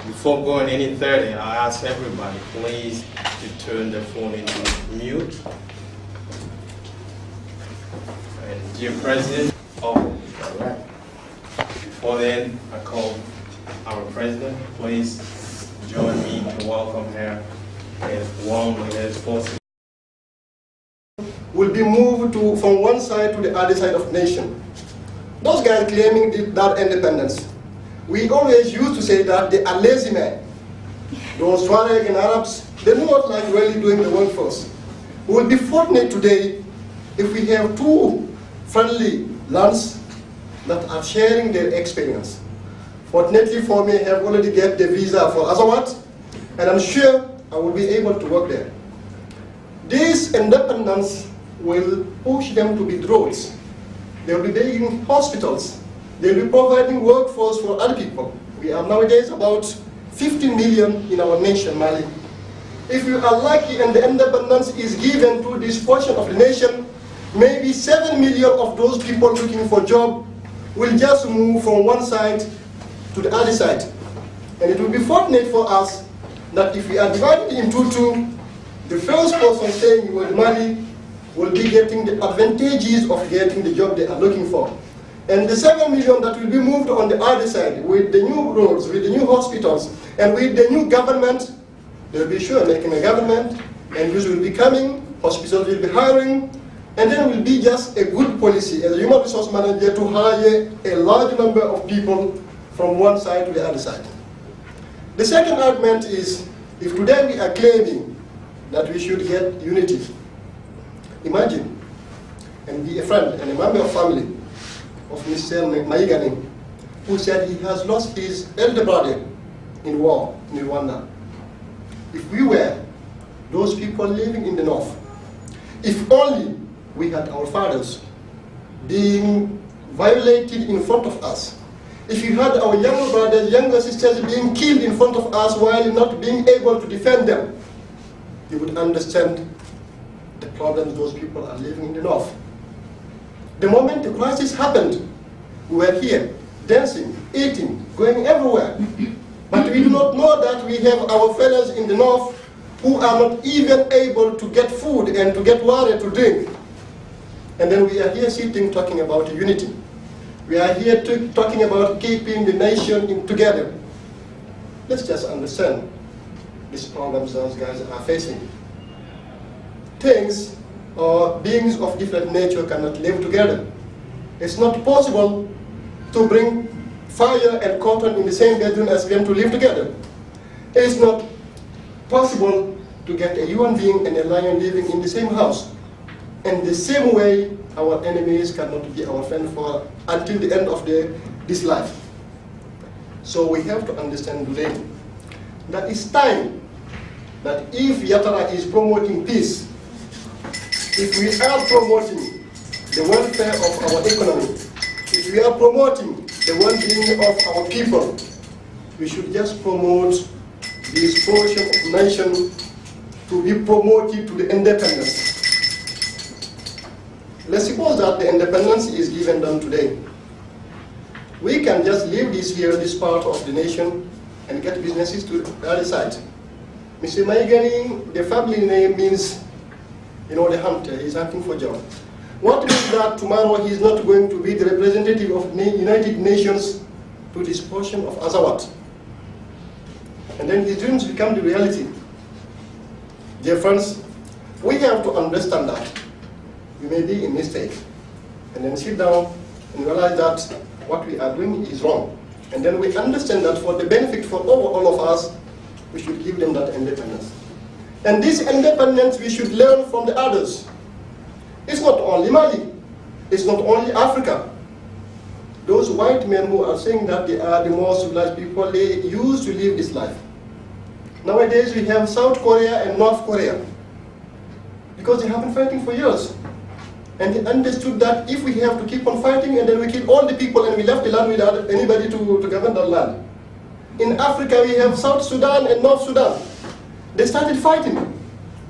before going any further, I ask everybody, please, to turn the phone into mute. And dear President, before then, I call our President. Please join me to welcome her as warmly as possible. Will be moved from one side to the other side of the nation. Those guys claiming that independence, we always used to say that they are lazy men. Those Tuareg and Arabs, they're not like really doing the work for us. We will be fortunate today if we have two friendly lands that are sharing their experience. Fortunately for me, I have already get the visa for Azawad, and I'm sure I will be able to work there. This independence will push them to build roads. They will be building hospitals. They will be providing workforce for other people. We are nowadays about 15 million in our nation, Mali. If you are lucky and the independence is given to this portion of the nation, maybe 7 million of those people looking for a job will just move from one side to the other side. And it will be fortunate for us that if we are divided into two, the first person staying in Mali will be getting the advantages of getting the job they are looking for. And the 7 million that will be moved on the other side with the new roads, with the new hospitals, and with the new government, they'll be sure making a government, and this will be coming, hospitals will be hiring, and then will be just a good policy as a human resource manager to hire a large number of people from one side to the other side. The second argument is, if today we are claiming that we should get unity, imagine and be a friend and a member of family of Mr. Maigani, who said he has lost his elder brother in war in Rwanda. If we were those people living in the north, if only we had our fathers being violated in front of us, if you had our younger brothers, younger sisters being killed in front of us while not being able to defend them, you would understand the problems those people are living in the north. The moment the crisis happened, we were here, dancing, eating, going everywhere. But we do not know that we have our fellows in the north who are not even able to get food and to get water to drink. And then we are here sitting talking about unity. We are here talking about keeping the nation together. Let's just understand these problems those guys are facing. Things or beings of different nature cannot live together. It's not possible to bring fire and cotton in the same bedroom as them to live together. It's not possible to get a human being and a lion living in the same house. And the same way, our enemies cannot be our friends for until the end of this life. So we have to understand today that it's time that if Yatara is promoting peace, if we are promoting the welfare of our economy, if we are promoting the well-being of our people, we should just promote this portion of nation to be promoted to the independence. Let's suppose that the independence is given them today. We can just leave this part of the nation and get businesses to the other side. Mr. Maigani, the family name means, the hunter, he's hunting for job. What means that tomorrow he's not going to be the representative of the United Nations to this portion of Azawad? And then his dreams become the reality. Dear friends, we have to understand that we may be in mistake, and then sit down and realize that what we are doing is wrong. And then we understand that for the benefit for all of us, we should give them that independence. And this independence we should learn from the others. It's not only Mali, it's not only Africa. Those white men who are saying that they are the most civilized people, they used to live this life. Nowadays we have South Korea and North Korea, because they have been fighting for years. And they understood that if we have to keep on fighting and then we kill all the people and we left the land without anybody to govern that land. In Africa we have South Sudan and North Sudan. They started fighting,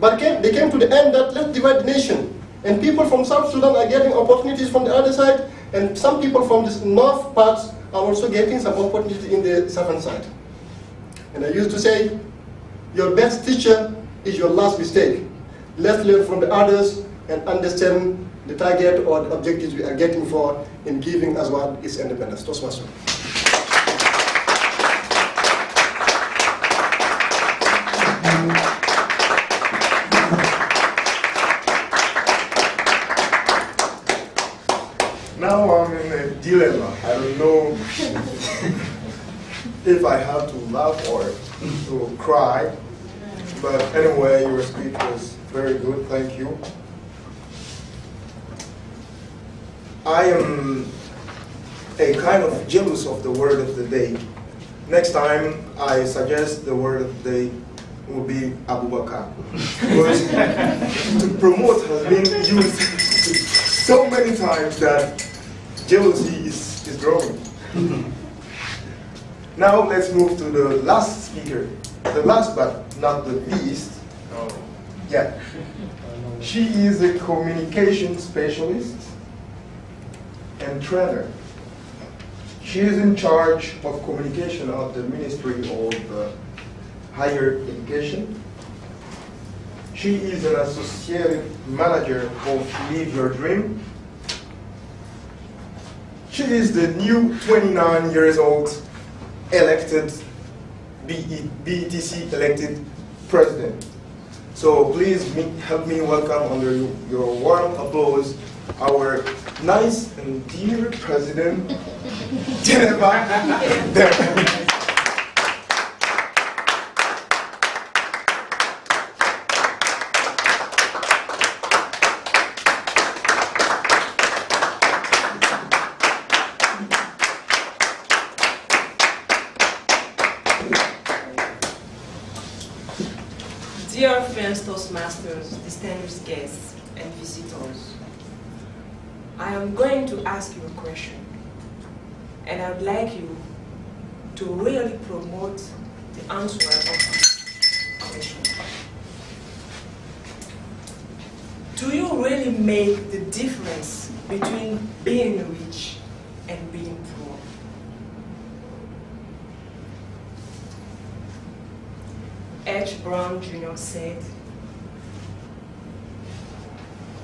but they came to the end that let's divide the nation. And people from South Sudan are getting opportunities from the other side, and some people from the north parts are also getting some opportunities in the southern side. And I used to say, your best teacher is your last mistake. Let's learn from the others and understand the target or the objectives we are getting for in giving us what is independence. Toastmasters. Now I'm in a dilemma. I don't know if I have to laugh or to cry. But anyway, your speech was very good. Thank you. I am a kind of jealous of the word of the day. Next time, I suggest the word of the day will be Abubakar. Because to promote has been used so many times that jealousy is growing. Now let's move to the last speaker. The last but not the least. Yeah. She is a communication specialist and trainer. She is in charge of communication of the Ministry of Higher Education. She is an associate manager of Live Your Dream. She is the new 29 years old elected BETC elected president. So please help me welcome under your warm applause our nice and dear president, Geneva. Dear friends, Toastmasters, distinguished guests, and visitors, I am going to ask you a question, and I would like you to really promote the answer of this question. Do you really make the difference between being rich and being poor? H. Brown Jr. said,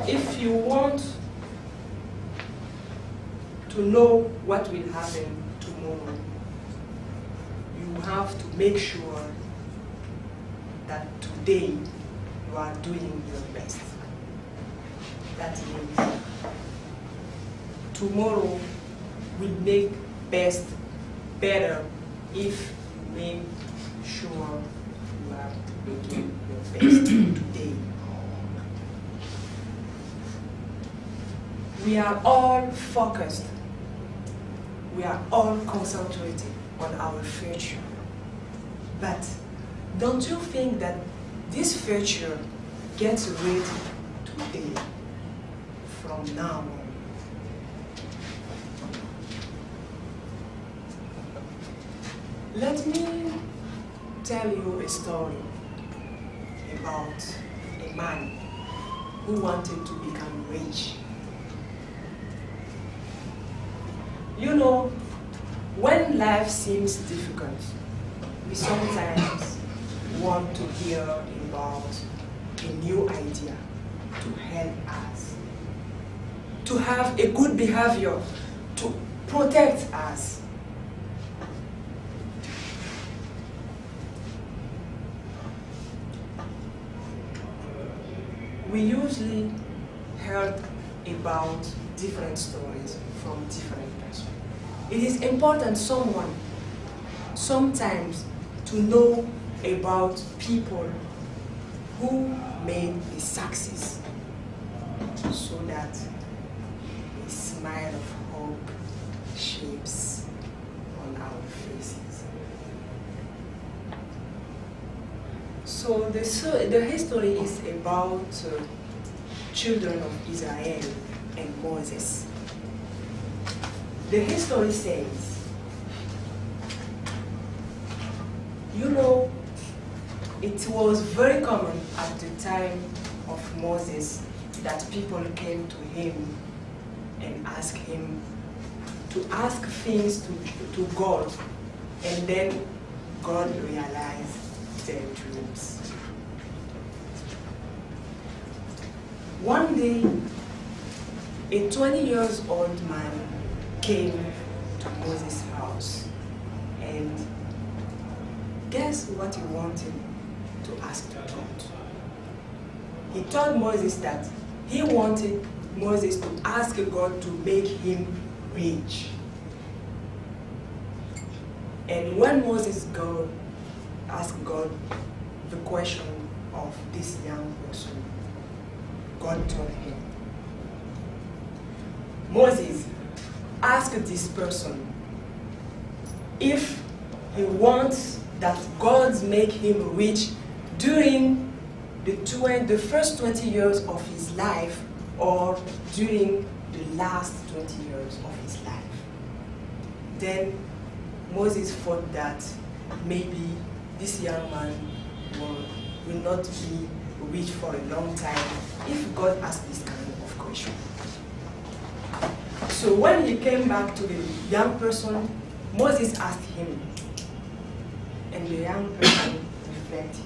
if you want to know what will happen tomorrow, you have to make sure that today you are doing your best. That means tomorrow will make best better if you make sure you are making your best today. We are all focused. We are all concentrated on our future. But don't you think that this future gets ready today, from now on? Let me tell you a story about a man who wanted to become rich. You know, when life seems difficult, we sometimes want to hear about a new idea to help us, to have a good behavior, to protect us. We usually heard about different stories from different persons. It is important sometimes to know about people who made a success, so that a smile of hope shapes on our faces. So the history is about children of Israel and Moses. The history says, you know, it was very common at the time of Moses that people came to him and asked him to ask things to God, and then God realized their dreams. One day, a 20-year-old man came to Moses' house, and guess what he wanted to ask to God? He told Moses that he wanted Moses to ask God to make him rich. And when Moses asked God the question of this young person, God told him, Moses asked this person if he wants that God make him rich during the first 20 years of his life or during the last 20 years of his life. Then Moses thought that maybe this young man will not be rich for a long time if God asked this kind of question. So when he came back to the young person, Moses asked him, and the young person reflected.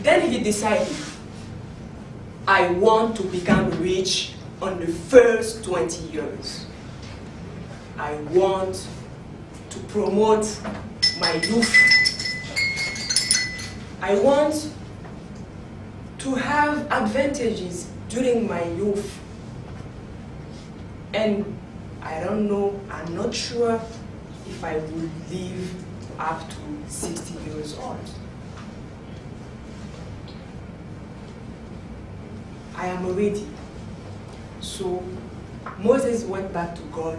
Then he decided, I want to become rich on the first 20 years. I want to promote my youth. I want to have advantages during my youth. And I don't know, I'm not sure if I will live up to 60 years old. I am ready. So Moses went back to God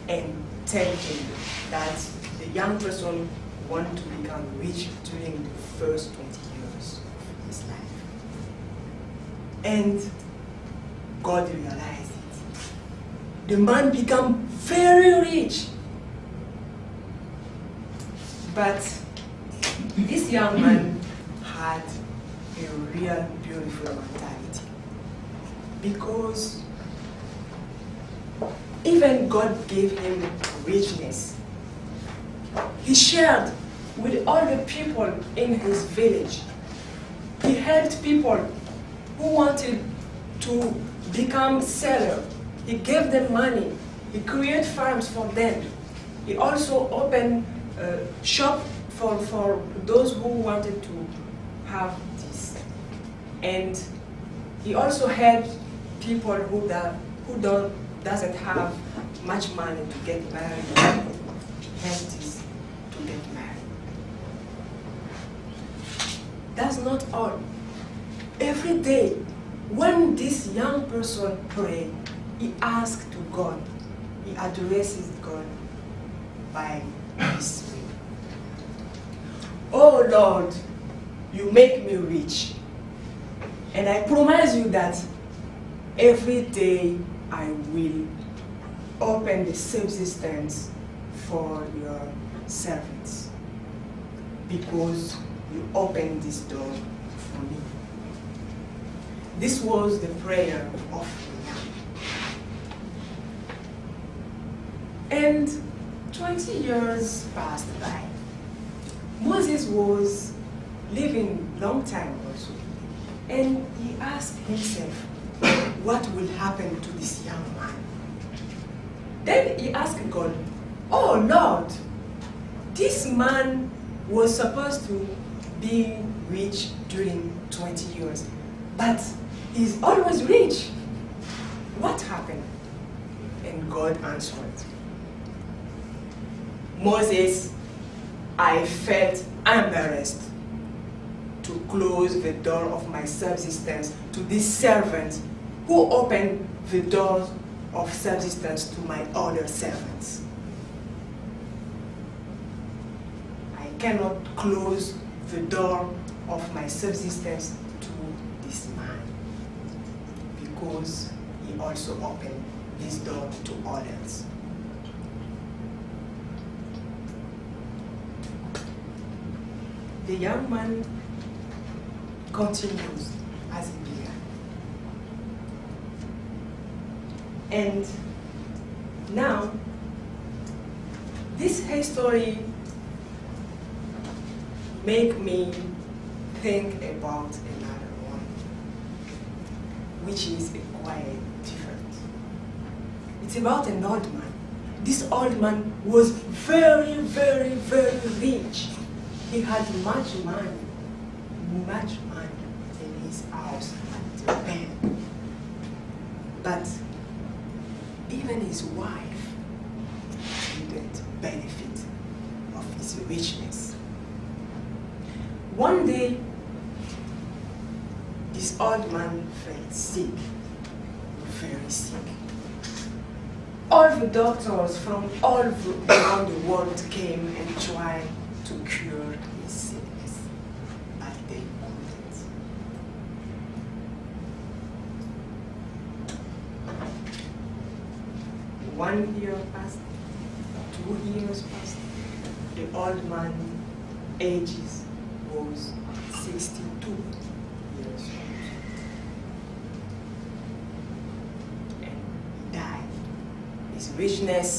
and told him that the young person wanted to become rich during the first 20 years of his life. And God realized it. The man became very rich. But this young man had a real beautiful mentality. Because even God gave him richness. He shared with all the people in his village. He helped people who wanted to become sellers. He gave them money. He created farms for them. He also opened a shop for those who wanted to have this. And he also helped people who doesn't have much money to get married. He helped this to get married. That's not all. Every day, when this young person prays, he asks to God. He addresses God by this way. Oh Lord, you make me rich. And I promise you that every day I will open the subsistence for your servants, because you opened this door for me. This was the prayer of the young. And 20 years passed by. Moses was living long time also. And he asked himself, what will happen to this young man? Then he asked God, oh Lord, this man was supposed to be rich during 20 years, but he's always rich. What happened? And God answered, Moses, I felt embarrassed to close the door of my subsistence to this servant who opened the door of subsistence to my other servants. I cannot close the door of my subsistence to this man, because he also opened this door to others. The young man continues as he began. And now, this history make me think about another one, which is quite different. It's about an old man. This old man was very, very, very rich. He had much money in his house at the bank. But even his wife didn't benefit of his richness. One day, this old man felt sick, very sick. All the doctors from all around the world came and tried to cure his sickness, but they couldn't. One year passed, 2 years passed. The old man ages was 62 years old. And he died. His richness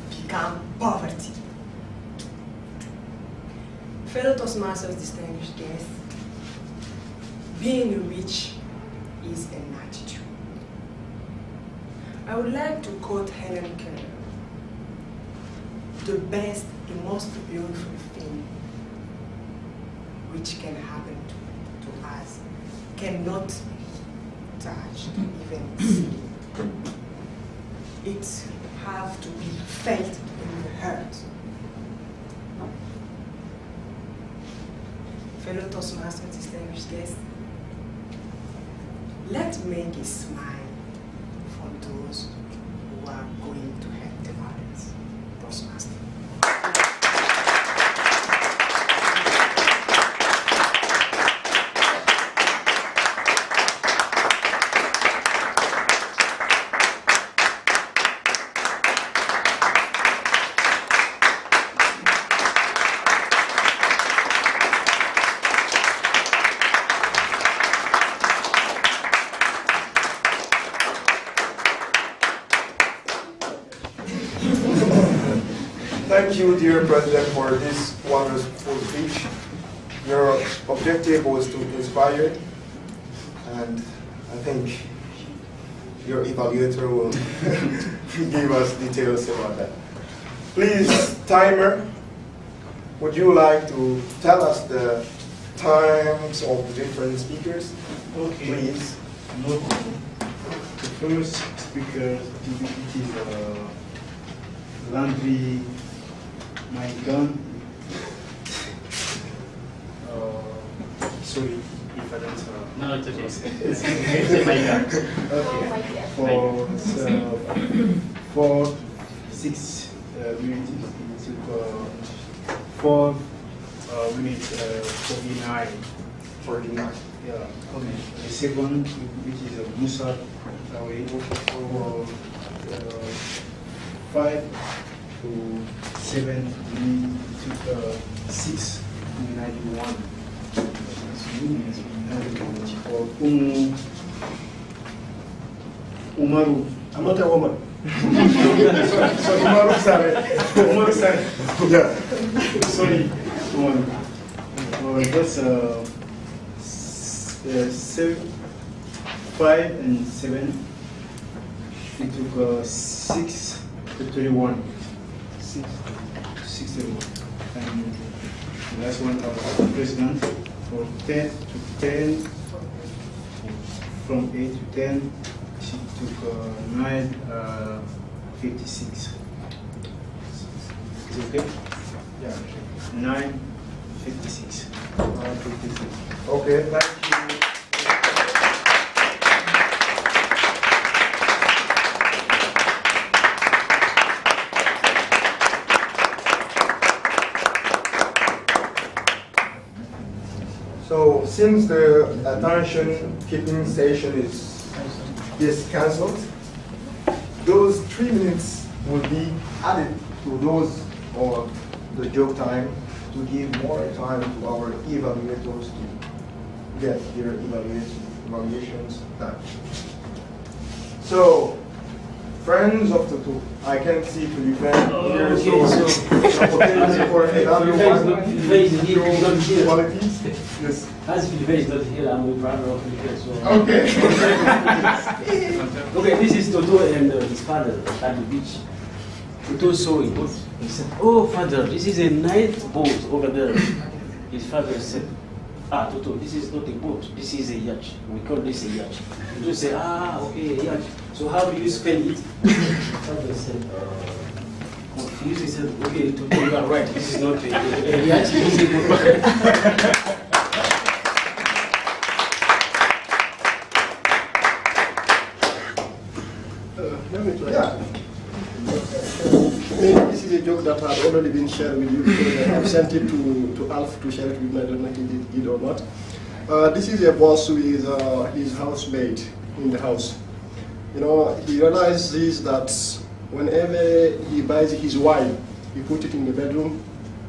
became poverty. Fellow Toastmasters, distinguished guests, being rich is an attitude. I would like to quote Helen Keller. The best, the most beautiful thing which can happen to us cannot be touched, even seen. It have to be felt in the heart. Fellow Toastmasters, distinguished guests, let's make a smile for those who are going to help the others. Toastmasters. Thank you, dear President, for this wonderful speech. Your objective was to inspire, and I think your evaluator will give us details about that. Please, timer, would you like to tell us the times of the different speakers? Okay. Please. No problem. The first speaker, it is Landry. My gun. Sorry if I don't. No, it's okay. It's my gun. Okay. For 6 minutes, it took 4 minutes 49. 49. Yeah. Okay. The second, which is Musa, for 5 to 7 minutes, it took 6 to 91. For Umaru. I'm not a woman. Sorry, Umaru, sorry. Umaru, sorry. Yeah. Sorry, Umaru. That's 5 and 7. It took 6 to 31. 6 to 31. And the last one, our president, for 10 to 10, from 8 to 10, she took 9:56. Is it okay? Yeah. 9:56. 9:56. Okay, thank you. So since the attention keeping session is cancelled, those 3 minutes will be added to those or the joke time to give more time to our evaluators to get their evaluations done. So, friends of the two, I can't see Philippe here, so opportunity for another one. Qualities. Yes. As Philippe is not here, I'm with brother of Philippe, so. Okay. Okay, this is Toto and his father at the beach. Toto saw a boat. He said, "Oh, father, this is a nice boat over there." His father said, "Ah, Toto, this is not a boat. This is a yacht. We call this a yacht." Toto said, "Ah, okay, a yacht. So how do you spell it?" Father said, confused. He said, "Okay, Toto, you are right. This is not a yacht. This is a boat." Let me try. Yeah. Maybe this is a joke that had already been shared with you because I have sent it to Alf to share it with me. I don't know if he did or not. This is a boss with his housemaid in the house. You know, he realizes that whenever he buys his wine, he puts it in the bedroom.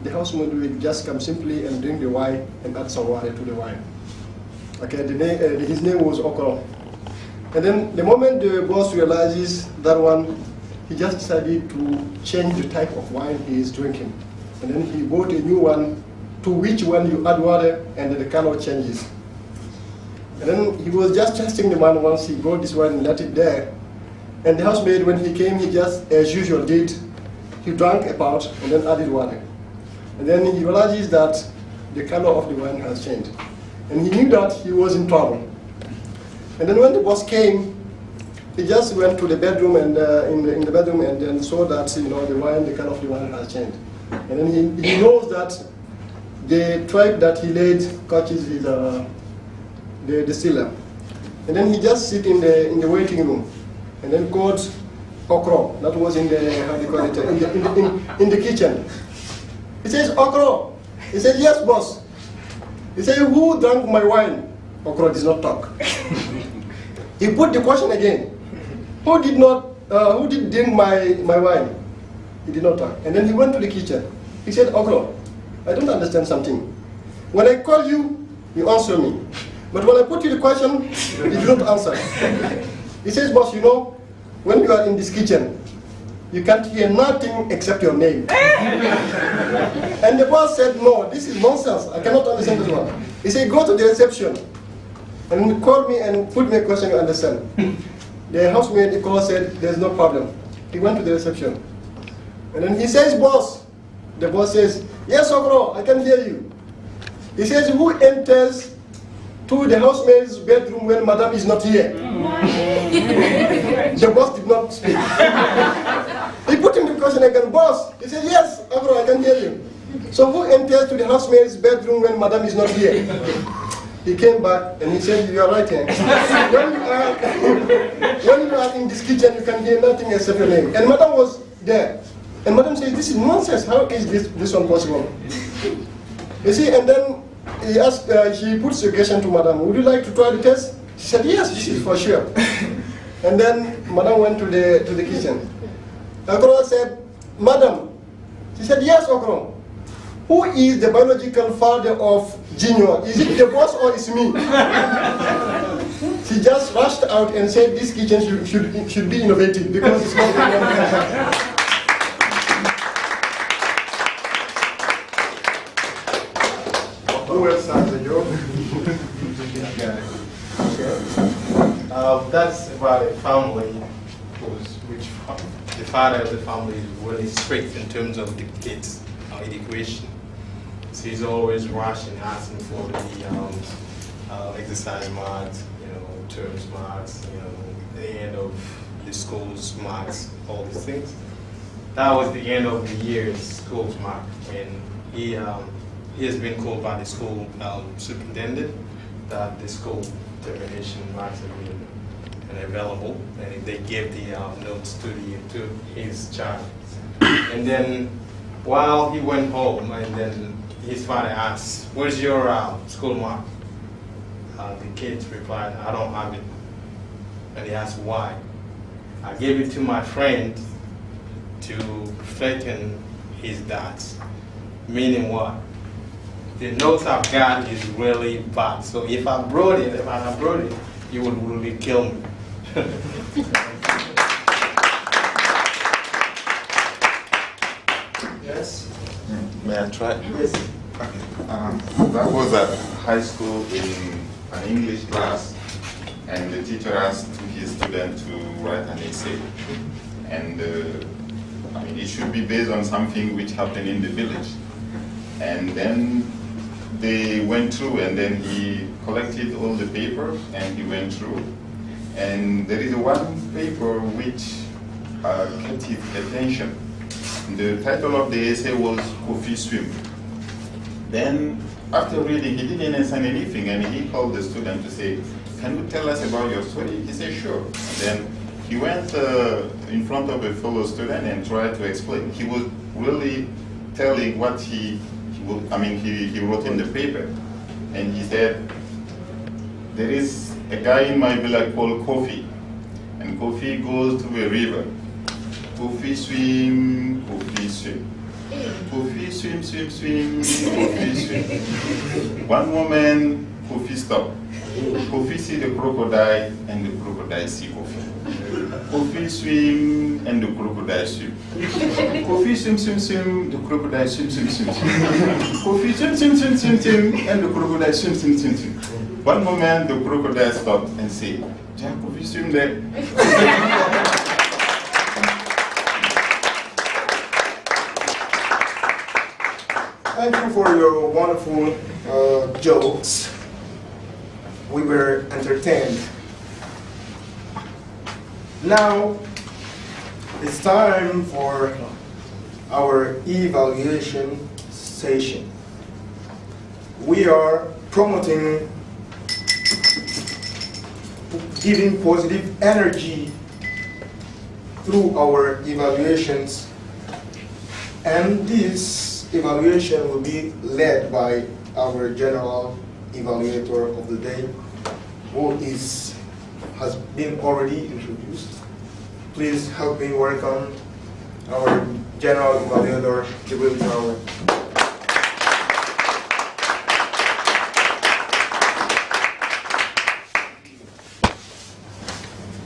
The housemaid will just come simply and drink the wine and add some water to the wine. Okay, his name was Okoro. And then the moment the boss realizes that one, he just decided to change the type of wine he is drinking. And then he bought a new one to which one you add water and the color changes. And then he was just trusting the man once he brought this wine and let it there. And the housemaid, when he came, he just, as usual, he drank a part and then added water. And then he realizes that the color of the wine has changed. And he knew that he was in trouble. And then when the boss came, he just went to the bedroom and in the bedroom and then saw that the wine, the color of the wine has changed. And then he knows that the tribe that he laid catches is the distiller. And then he just sit in the waiting room and then called Okro. That was in the in the kitchen. He says, Okro. He said, yes, boss. He said, who drank my wine? Okro does not talk. He put the question again. Who did drink my wine? He did not talk. And then he went to the kitchen. He said, Okro, I don't understand something. When I call you, you answer me. But when I put you the question, you do not answer. He says, boss, when you are in this kitchen, you can't hear nothing except your name. And the boss said, no, this is nonsense. I cannot understand this one. He said, go to the reception and call me and put me a question you understand. The housemaid said, there's no problem. He went to the reception. And then he says, boss. The boss says, yes, Okro, I can hear you. He says, who enters to the housemaid's bedroom when madam is not here? The boss did not speak. He put him the question again, boss. He said, yes, Okro, I can hear you. So who enters to the housemaid's bedroom when madam is not here? He came back and he said, you are right here. When you are in this kitchen, you can hear nothing except your name. And madam was there. And madam said, this is nonsense. How is this one possible? You see, and then he asked, he put suggestion to madam, would you like to try the test? She said, yes, this is for sure. And then madam went to the kitchen. Okro said, madam. She said, yes, Okro. Who is the biological father of Junior? Is it the boss or is me? She just rushed out and said this kitchen should be innovative because it's not Who else has a job? That's about a family which the father of the family is really strict in terms of the kids' education. So he's always rushing, asking for the exercise marks, terms marks, the end of the school's marks, all these things. That was the end of the year's school's mark, and he has been called by the school superintendent that the school termination marks have been available, and they gave the notes to his child. And then while he went home, and then his father asked, where's your school mark? The kids replied, I don't have it. And he asked, why? I gave it to my friend to threaten his dad. Meaning what? The notes I've got is really bad. So if I brought it, he would really kill me. Yes? May I try? Yes. That was at high school in an English class, and the teacher asked his student to write an essay. And it should be based on something which happened in the village. And then they went through, and then he collected all the papers and he went through. And there is one paper which kept his attention. The title of the essay was Coffee Swim. Then after reading, he didn't understand anything, and he called the student to say, can you tell us about your story? He said, sure. And then he went in front of a fellow student and tried to explain. He was really telling what he wrote in the paper. And he said, there is a guy in my village called Kofi. And Kofi goes to a river. Kofi swim, Kofi swim. Kofi swim, swim, swim, Kofi swim. One moment, Kofi stop. Kofi see the crocodile and the crocodile see Kofi. Kofi swim and the crocodile swim. Kofi swim, swim, swim, the crocodile swim, swim, swim, swim. Kofi swim, swim, swim, swim, swim, and the crocodile swim, swim, swim, swim. One moment the crocodile stopped and said, "Jack, Kofi swim there." Thank you for your wonderful jokes. We were entertained. Now, it's time for our evaluation session. We are promoting giving positive energy through our evaluations, and this evaluation will be led by our general evaluator of the day, who has been already introduced. Please help me welcome our general evaluator, Jibril Traore.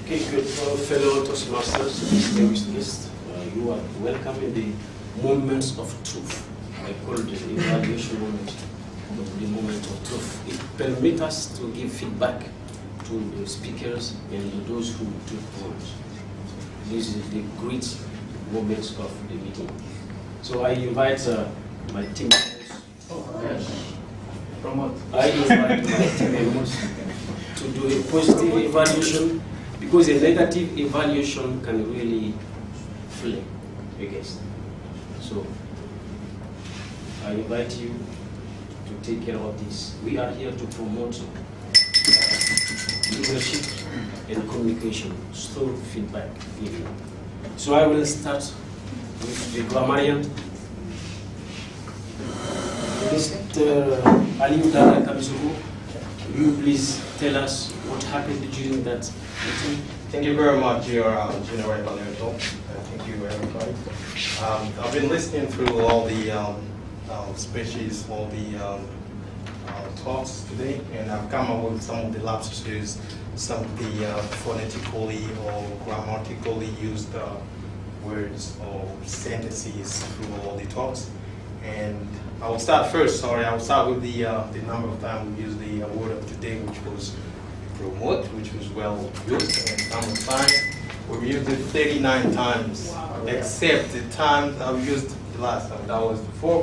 Okay, good. Fellow Toastmasters, distinguished guests, you are welcome in the moments of truth. I call it the evaluation moment, the moment of truth. It permits us to give feedback to the speakers and to those who took points. This is the great moments of the meeting. So I invite my team members. Oh, yes. Promote. I invite my team members to do a positive evaluation, because a negative evaluation can really flame a guest. So I invite you to take care of this. We are here to promote leadership and communication through feedback giving. So I will start with the grammarian. Mr. Aliou Dara Kamisugu, will you please tell us what happened during that meeting? Thank you very much, your General Evaluator. Thank you, everybody. I've been listening through all the speeches, all the talks today, and I've come up with some of the lapses, some of the phonetically or grammatically used words or sentences through all the talks. And I will start first, I will start with the number of times we used the word of today, which was promote, which was well used. And number of times, we used it 39 times, except the times I used the last time. That was 40.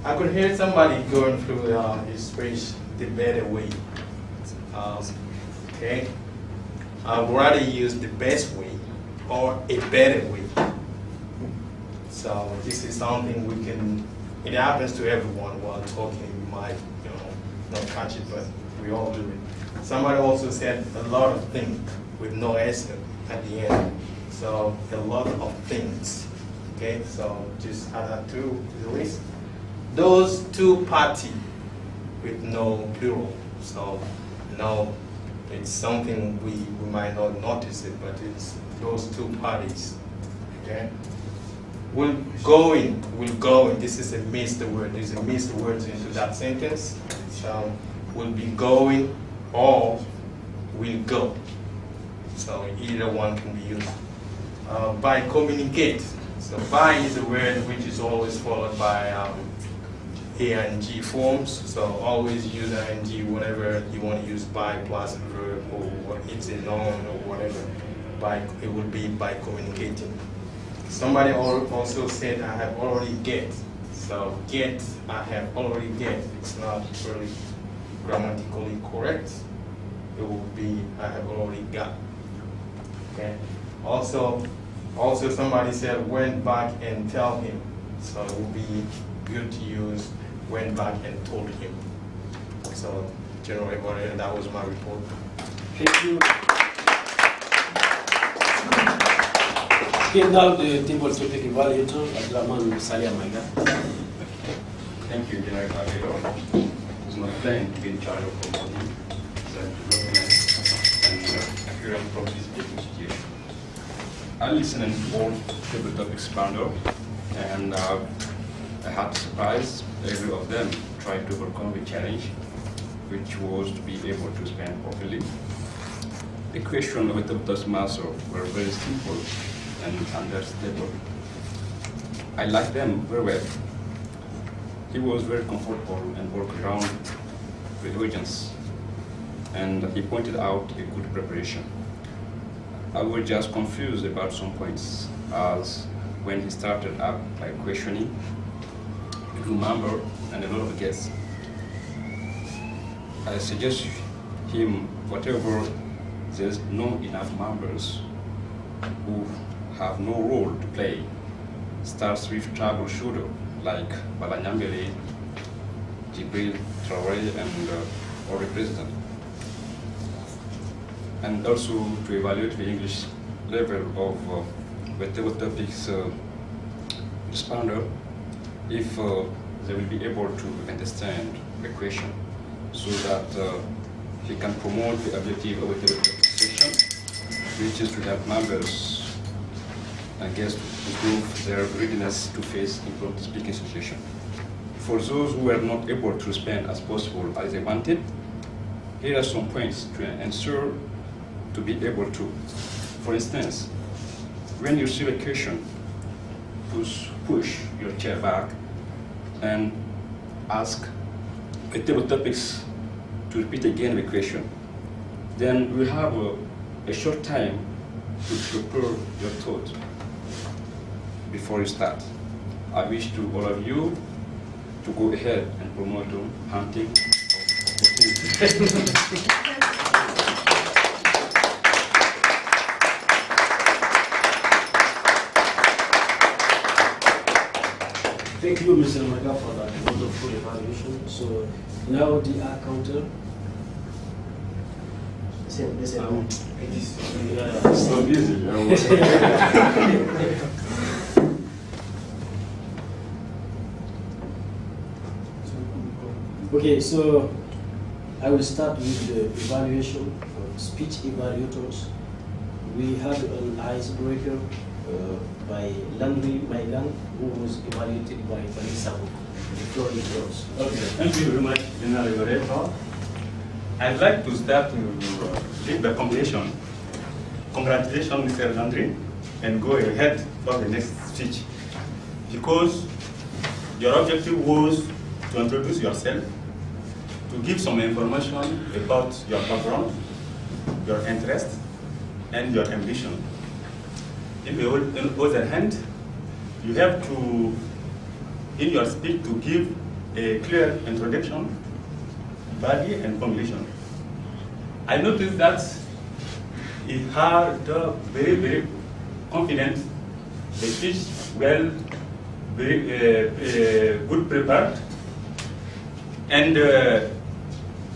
I could hear somebody going through his speech the better way. Okay, I would rather use the best way or a better way. So this is something we can. It happens to everyone while talking. You might, not catch it, but we all do it. Somebody also said a lot of things with no S at the end. So a lot of things. Okay, so just add that to the list. Those two parties with no plural. So no, it's something we might not notice it, but it's those two parties. Okay. Will going. This is a missed word. There's a missed word into that sentence. So will be going or will go. So either one can be used. By communicate. So by is a word which is always followed by ing forms. So always use ing whenever you want to use by plus a verb or it's a noun or whatever. By it would be by communicating. Somebody also said I have already get. So get, I have already get. It's not really grammatically correct. It will be I have already got. Okay. Also somebody said went back and tell him. So it would be good to use went back and told him. So General Evaluator, that was my report. Thank you. Okay, now the table topic evaluator, Abdulrahman Salia Maiga. Thank you, General Avelo. It's my plan to be in charge of promoting self-development and accurate public speaking situation. I listened to all table topic expounder, and I had to surprise every of them trying to overcome the challenge, which was to be able to spend properly. The question of the Toastmasters were very simple and understandable. I liked them very well. He was very comfortable and worked around the audience, and he pointed out a good preparation. I was just confused about some points, as when he started up by questioning a new member and a lot of guests. I suggest him, whatever there's not enough members who have no role to play, starts with troubleshooter like Balanyambele, Jibril, Traore, and or the president. And also to evaluate the English level of whatever topics responder, if they will be able to understand the question, so that he can promote the objective of the session, which is to help members and guests to improve their readiness to face improved speaking situation. For those who were not able to respond as possible as they wanted, here are some points to ensure to be able to. For instance, when you see a question, push your chair back and ask a table topics to repeat again the question. Then we have a short time to prepare your thought before you start. I wish to all of you to go ahead and promote hunting opportunities. Thank you, Mr. Maga, for that wonderful evaluation. So now the counter. It's so easy. Okay, so I will start with the evaluation of speech evaluators. We had an icebreaker by Landry Maigan, who was evaluated by Vanessa. The floor is yours. Okay, thank you very much, General Evaluator. I'd like to start with the completion. Congratulations, Mr. Landry, and go ahead for the next speech. Because your objective was to introduce yourself, to give some information about your background, your interest, and your ambition. On the other hand, you have to, in your speech, to give a clear introduction, body, and conclusion. I noticed that he had very, very confident, the speech well, very good prepared, and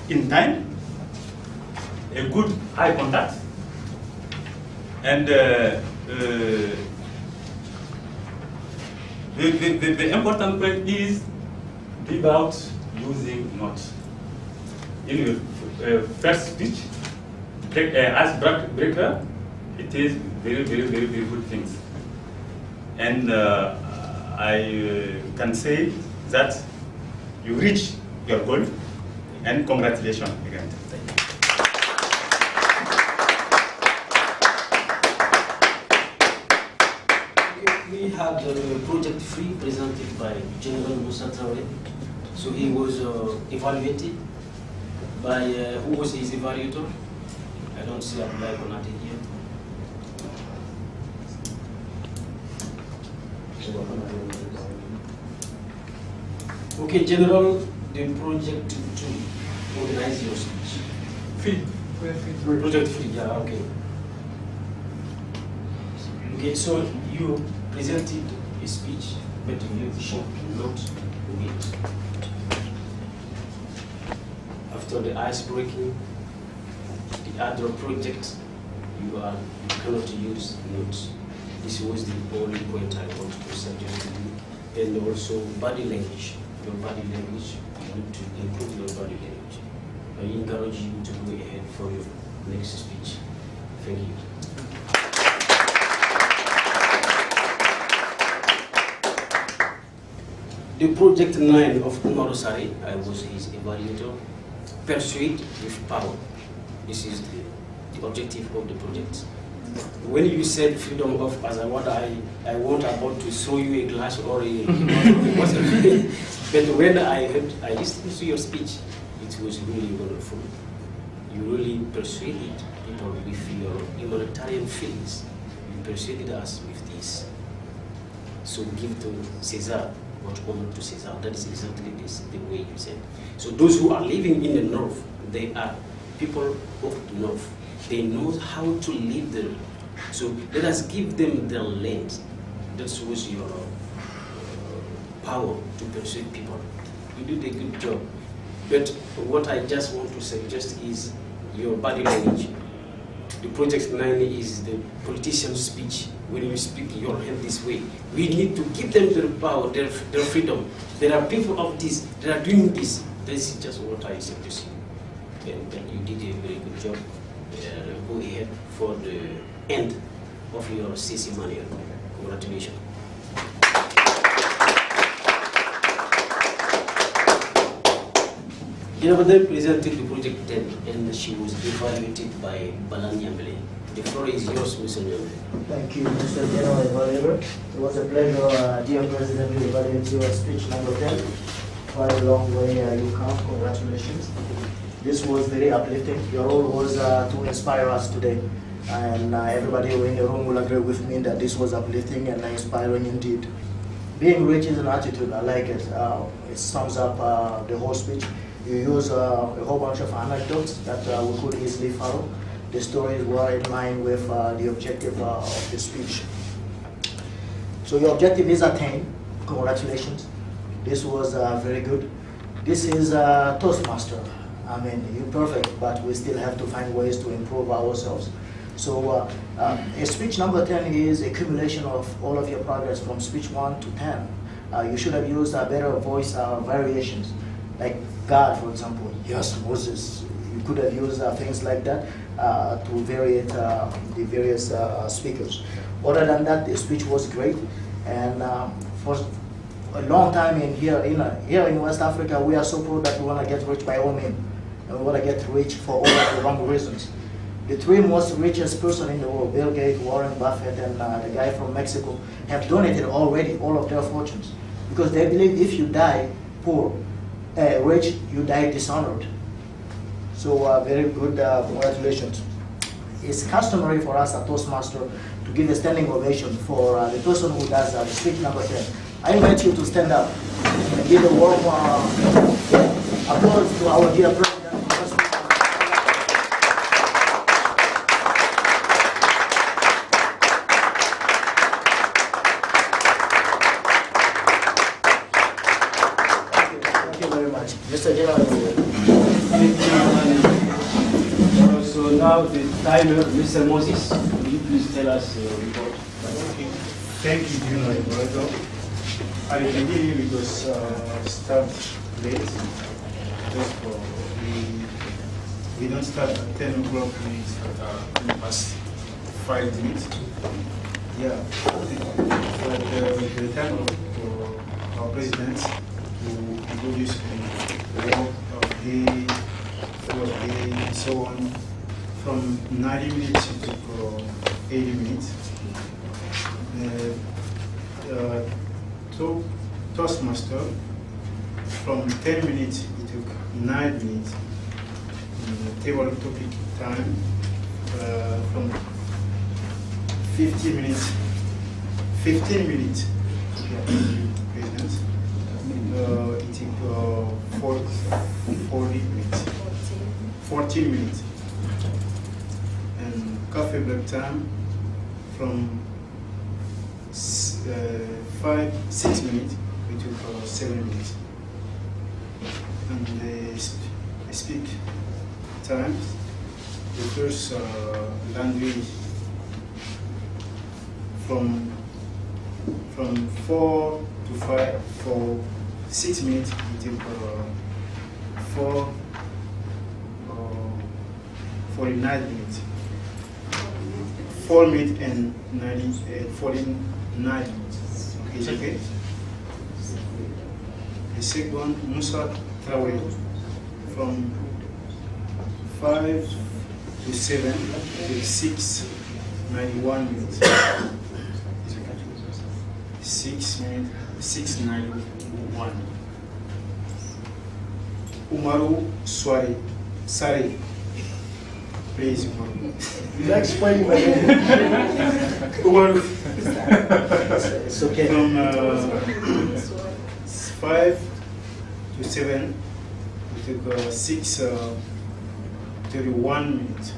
in time, a good eye contact, and the important point is without using notes. In your first speech, as breaker, it is very, very, very, very good things. And I can say that you reach your goal, and congratulations again. We had project free presented by General Musa Traore. So he was evaluated by, who was his evaluator? I don't see Abdullah Konate here. Okay, General, the project to organize your speech. Free. Project free, yeah, okay. Okay, so you presented a speech, but you should not wait. After the ice breaking, the other project, you cannot use notes. This was the only point I want to suggest to you. And also body language. Your body language, you need to improve your body language. I encourage you to go ahead for your next speech. Thank you. The project 9 of Umaru Sari, I was his evaluator. Persuade with power. This is the objective of the project. When you said freedom of as I want about to show you a glass or a but when I listened to your speech, it was really wonderful. You really persuaded people with your humanitarian feelings. You persuaded us with this. So give to Caesar what honor to Caesar. That is exactly the way you said. So those who are living in the north, they are people of the north. They know how to live there. So let us give them their land. That was your power to persuade people. You did a good job. But what I just want to suggest is your body language. The project 9 is the politician's speech. When you speak your hand this way, we need to give them their power, their freedom. There are people of this, they are doing this. This is just what I suggest you. And you did a very good job. Go ahead for the end of your CC manual. Congratulations. Regardez presented the project 10 and she was evaluated by Balan Yambele. The floor is yours, Mr. Yambele. Thank you, Mr. General Evaluator. It was a pleasure, dear President, to evaluate your speech number 10. Quite a long way you come. Congratulations. This was very uplifting. Your role was to inspire us today. And everybody in the room will agree with me that this was uplifting and inspiring indeed. Being rich is an attitude. I like it. It sums up the whole speech. You use a whole bunch of anecdotes that we could easily follow. The stories were in line with the objective of the speech. So your objective is attained. Congratulations. This was very good. This is Toastmaster. I mean, you're perfect, but we still have to find ways to improve ourselves. So a speech number 10 is accumulation of all of your progress from speech 1 to 10. You should have used better voice variations, like God, for example. Yes, Moses. You could have used things like that to vary the various speakers. Other than that, the speech was great, and for a long time here in West Africa, we are so proud that we want to get rich by all means, and we want to get rich for all of the wrong reasons. The three most richest person in the world, Bill Gates, Warren Buffett, and the guy from Mexico, have donated already all of their fortunes because they believe if you die poor, rich, you die dishonored. So very good, congratulations. It's customary for us at Toastmaster to give a standing ovation for the person who does the speech number 10. I invite you to stand up and give a warm applause to our dear President. Mr. General. So now the timer, Mr. Moses, will you please tell us your report? Thank you, General Evaluator. I believe it was start late. Just for we don't start at 10 o'clock. We start past 5 minutes. Yeah, but with the time of our president to introduce the work of the and so on, from 90 minutes to 80 minutes. Toastmaster, from 10 minutes it took 9 minutes. Table topic time from 15 minutes. 15 minutes. President. It took 40 minutes. 14 minutes. And coffee break time from 6 minutes, we took 7 minutes. And the speak times, the first language from 4 to 5 for 6 minutes. We take 49 minutes. 4 minutes and 49 minutes. Okay, is okay? The second one, Musa Traore, from 5 to 7 to 6, 91 minutes. 6 minutes, 691. Umaru Sare, please, Umaru. You explain my name. Umaru. It's okay. From 5 to 7, we took 31 minutes.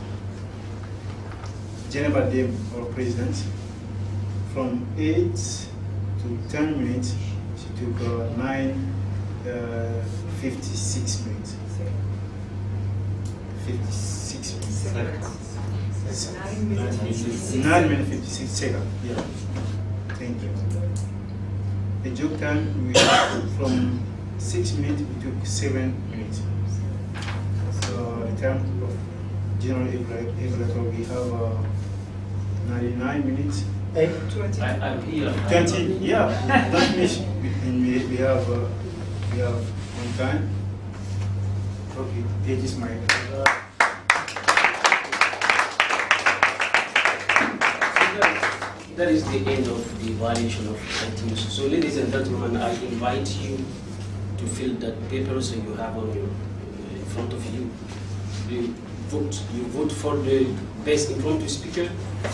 Geneva Dem, our president, from 8 to 10 minutes, she took 56 minutes. 56 minutes. 9 minutes 56 seconds. Yeah. Thank you. The joke time, we from 6 minutes we took 7 minutes. So the time of general evaluator we have 99 minutes. 20, yeah. That means we have one time. Okay, this is my. That is the end of the evaluation of items. So ladies and gentlemen, I invite you to fill that papers you have on your in front of you. You vote for the best impromptu speaker,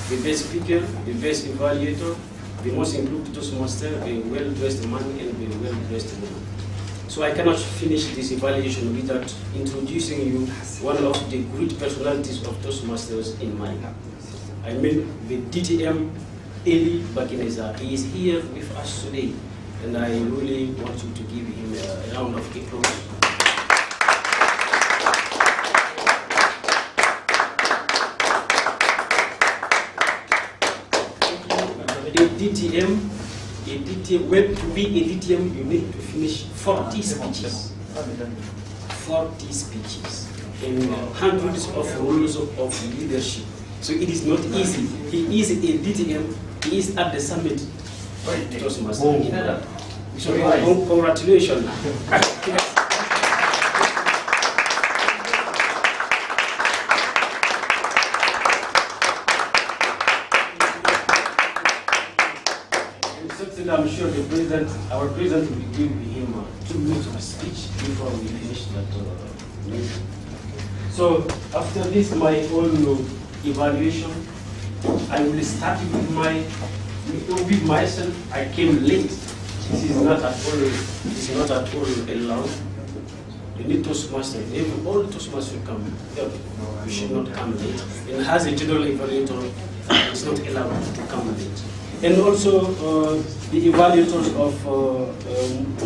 the best evaluator, the most improved Toastmaster, a well-dressed man and a well-dressed woman. So I cannot finish this evaluation without introducing you one of the great personalities of Toastmasters in Mali. I mean the DTM Eli Bakineza. He is here with us today, and I really want you to give him a round of applause. Well, to be a DTM, you need to finish 40 speeches. 40 speeches and hundreds of rules of leadership. So it is not easy. He is a DTM, he is at the summit. Toastmasters. So congratulations. I'm sure the president, our president, will give him 2 minutes of speech before we finish that meeting. So after this, my own evaluation, I will start with myself. I came late. This is not at all allowed. You need Toastmasters. If all Toastmasters come, you should not come late. And as a general evaluator, it's not allowed to come late. And also the evaluators of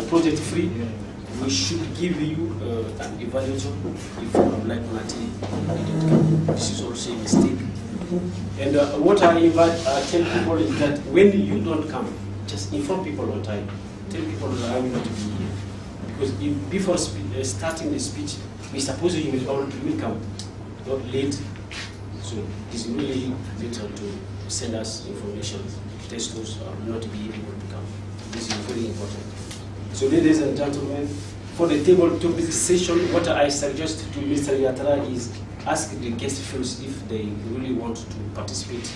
Project Free, we should give you an evaluator if like Mati didn't come. This is also a mistake. And what I tell people is that when you don't come, just inform people on time. Tell people that I will not be here. Because before starting the speech, we suppose you will come, not late. So it's really better to send us information. Testers will not be able to come. This is very important. So ladies and gentlemen, for the table topic session, what I suggest to Mr. Yatara is ask the guests first if they really want to participate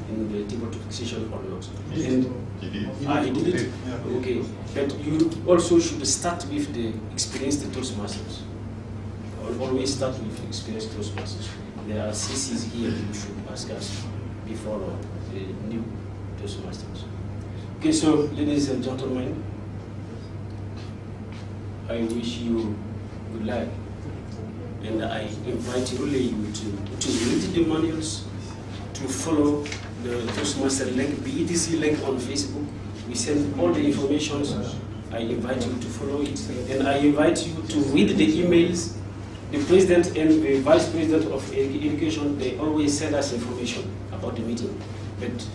in the table topic session or not. And he did it? Okay. But you also should start with the experienced Toastmasters. Always start with experienced Toastmasters. There are CCs here you should ask us before the new Toastmasters. Okay, so ladies and gentlemen, I wish you good luck, and I invite really you to read the manuals, to follow the Toastmaster link, BETC link on Facebook. We send all the information. I invite you to follow it, and I invite you to read the emails the president and the vice president of education, they always send us information about the meeting, but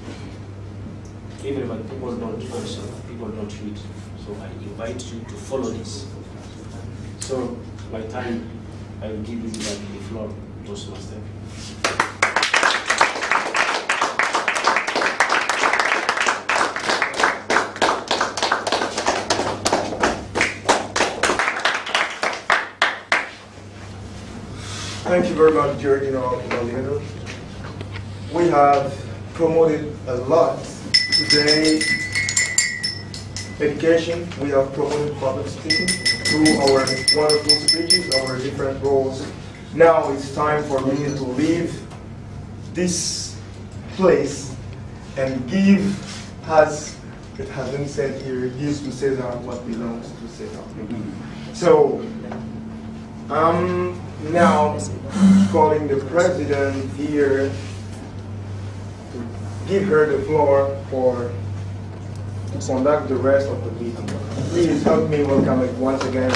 everybody, people don't answer, people don't read. So I invite you to follow this. So my time, I will give you the floor, Toastmaster. Thank you very much, George. We have promoted a lot today. Education, we have promoted public speaking through our wonderful speeches, our different roles. Now it's time for me to leave this place and give, as it has been said here, give to Caesar what belongs to Caesar. So, I'm now calling the president here to give her the floor to conduct the rest of the meeting. Please help me welcome it once again.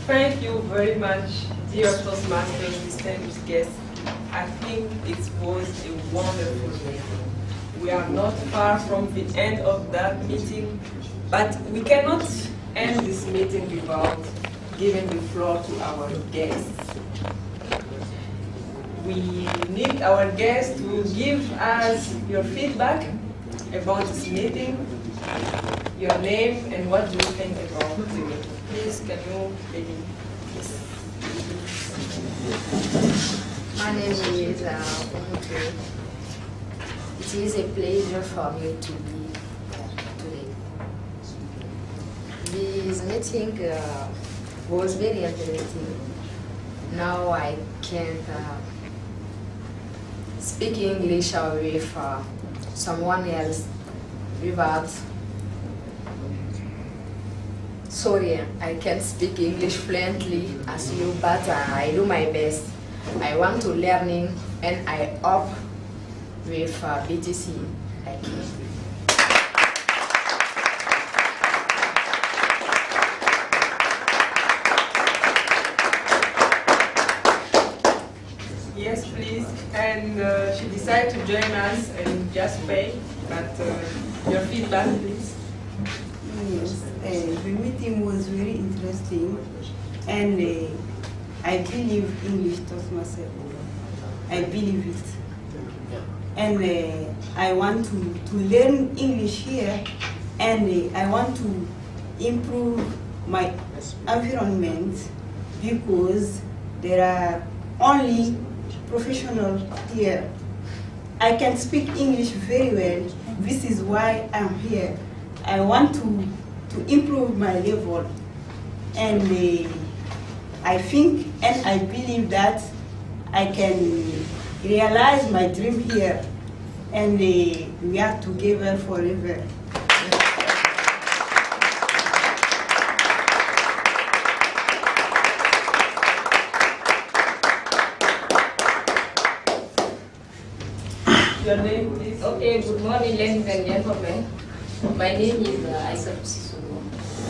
Thank you very much, dear Toastmasters, distinguished guests. I think it was a wonderful meeting. We are not far from the end of that meeting, but we cannot end this meeting without giving the floor to our guests. We need our guests to give us your feedback about this meeting, your name, and what do you think about the meeting. Please, can you begin? My name is Apprendre. It is a pleasure for me to be here today. This meeting was very interesting. Now I can speak English with someone else without. Sorry, I can't speak English fluently as you, but I do my best. I want to learning, and I hope with BTC I can. Yes, please. And she decided to join us and just pay, but your feedback, please. Yes, the meeting was very interesting, and I believe English Toastmasters. I believe it. And I want to learn English here, and I want to improve my environment because there are only professionals here. I can speak English very well. This is why I'm here. I want to improve my level, and I think and I believe that I can realize my dream here, and we are together forever. Your name, please. Okay, good morning, ladies and gentlemen. My name is Isaac Sisugo.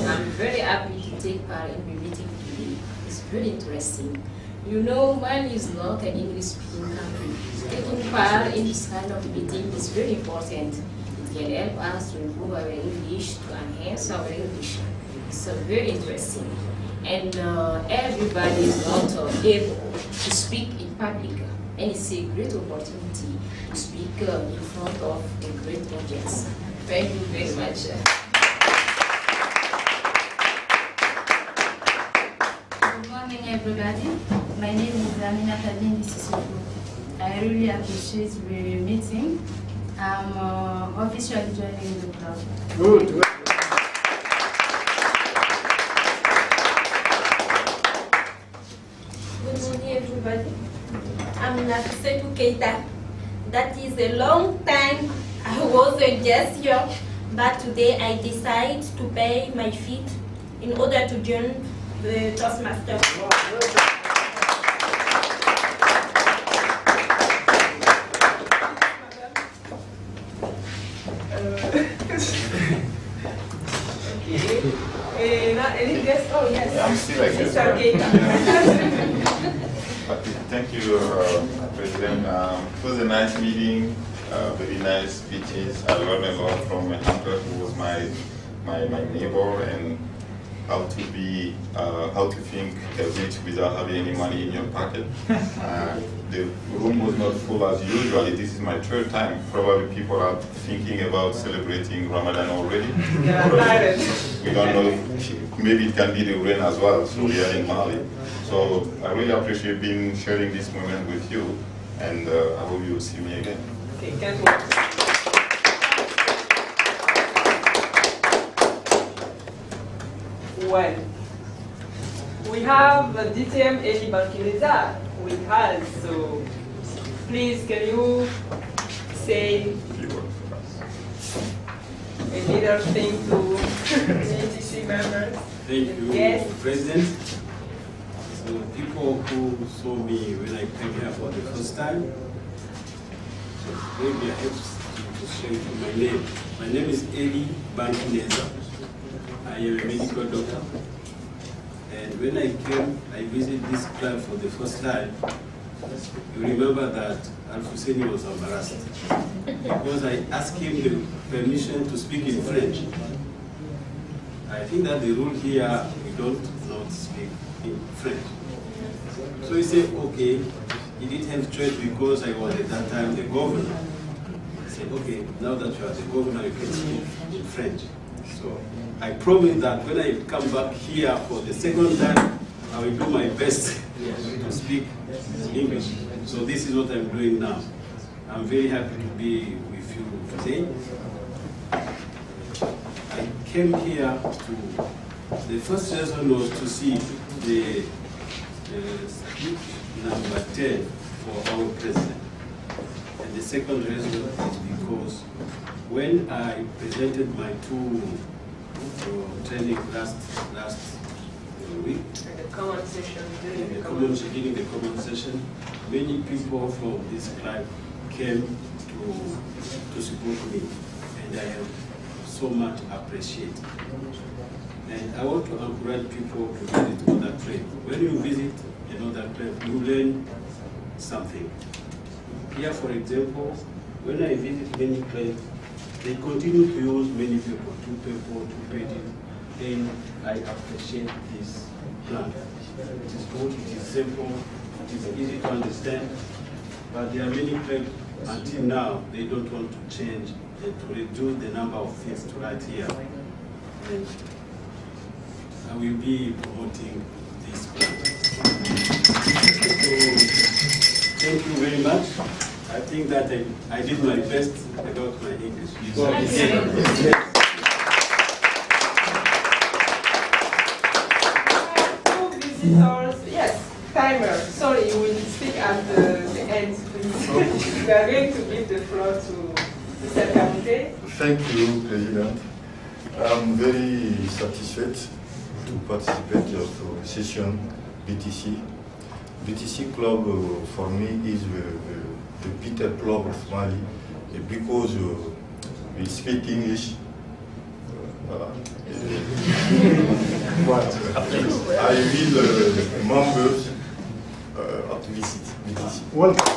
I'm very happy to take part in the meeting today. It's very interesting. You know, Mali is not an English-speaking country. Taking part in this kind of meeting is very important. It can help us to improve our English, to enhance our English. It's very interesting. And everybody is not able to speak in public. And it's a great opportunity to speak in front of a great audience. Thank you very much. Good morning, everybody. My name is Amina Tabini Sissoko. I really appreciate the meeting. I'm officially joining the club. Good. Good morning, everybody. I'm Nafisetu Keita. That is a long time I was a guest here, but today I decide to pay my fee in order to join the Toastmasters. Any guest? Oh, yes. I'm still like this. Okay. Thank you, President. It was a nice meeting, very nice speeches. I learned a lot from my uncle, who was my neighbor, and how to be, how to think rich without having any money in your pocket. The room was not full as usual. This is my third time. Probably people are thinking about celebrating Ramadan already. We don't know if maybe it can be the rain as well. So we are in Mali. So I really appreciate being sharing this moment with you, and I hope you will see me again. Okay, can't wait. Well, we have DTM Eli Bankileza with us, so please can you say a little thing to GTC members? Thank you, yes. President. So people who saw me when I came here for the first time, so maybe I have to share my name. My name is Eli Bankileza. I am a medical doctor, and when I came, I visited this club for the first time. You remember that Al-Husseini was embarrassed because I asked him the permission to speak in French. I think that the rule here, we don't not speak in French. So he said, okay, he didn't have choice because I was at that time the governor. He said, okay, now that you are the governor, you can speak in French. So I promise that when I come back here for the second time, I will do my best to speak English. So this is what I'm doing now. I'm very happy to be with you today. I came here to, the first reason was to see the speech number 10 for our president. And the second reason is because when I presented my two training last week, the comment session, during the comment session, many people from this club came to support me, and I have so much appreciated. And I want to encourage people to visit other clubs. When you visit another club, you learn something. Here, for example, when I visit many clubs, they continue to use many people, two pages, and I appreciate this plan. It is good, it is simple, it is easy to understand, but there are many clubs until now, they don't want to change and to reduce the number of things to write here. And I will be promoting this plan. So, thank you very much. I think that I did my best about my English. Visitors, yes, timer. Sorry, you will speak at the end, please. We are going to give the floor to Mr. Kamute. Thank you, President. I'm very satisfied to participate in your session, BTC. BTC Club for me is the Peter Club of Mali because we speak English. I will members at visit BTC. Welcome.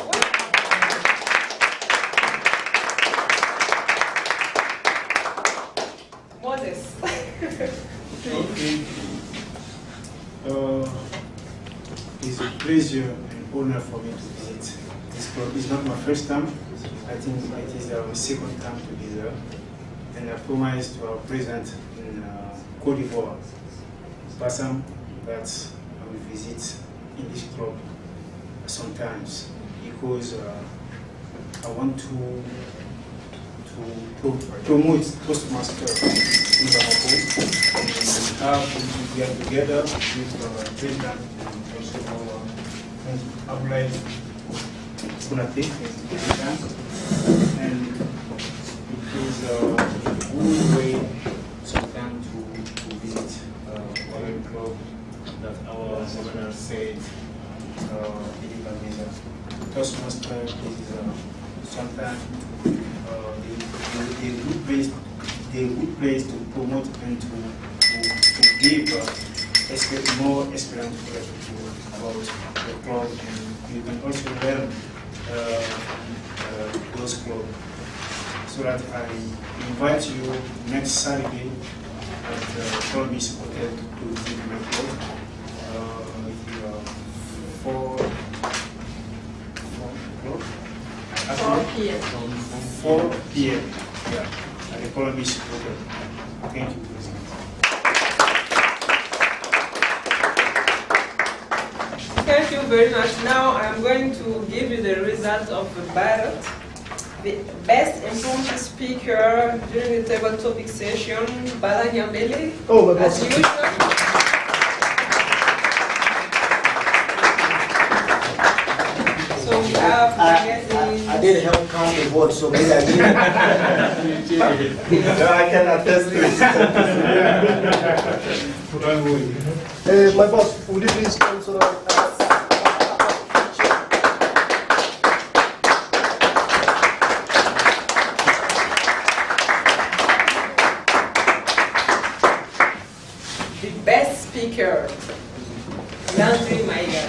Moses. Okay. It's a pleasure and honor for me to visit this club. It's not my first time. I think it is our second time to be there. And I promise to our president in Côte d'Ivoire, Bassam, that I will visit English club sometimes because I want to promote Toastmasters in Bamako. We are together with our president and also our Abdoulaye Konaté, and is a good way sometimes to visit other club that our governor said illegal visa. Toastmasters is sometimes a good place to promote and to give more experience to people about the club, and you can also learn those clubs. So that I invite you next Saturday at Colby's Hotel to visit my club. 4 p.m. 4 p.m. Yeah, at the Colby's Hotel. Thank you, President. Thank you very much. Now I'm going to give you the result of the ballot. The best improved speaker during the table topic session, Bala Nyambele, as usual. So we have, I did help count the votes, so maybe I didn't. No, I can attest to it. My boss, would you please come so that the best speaker, Landry Maiga.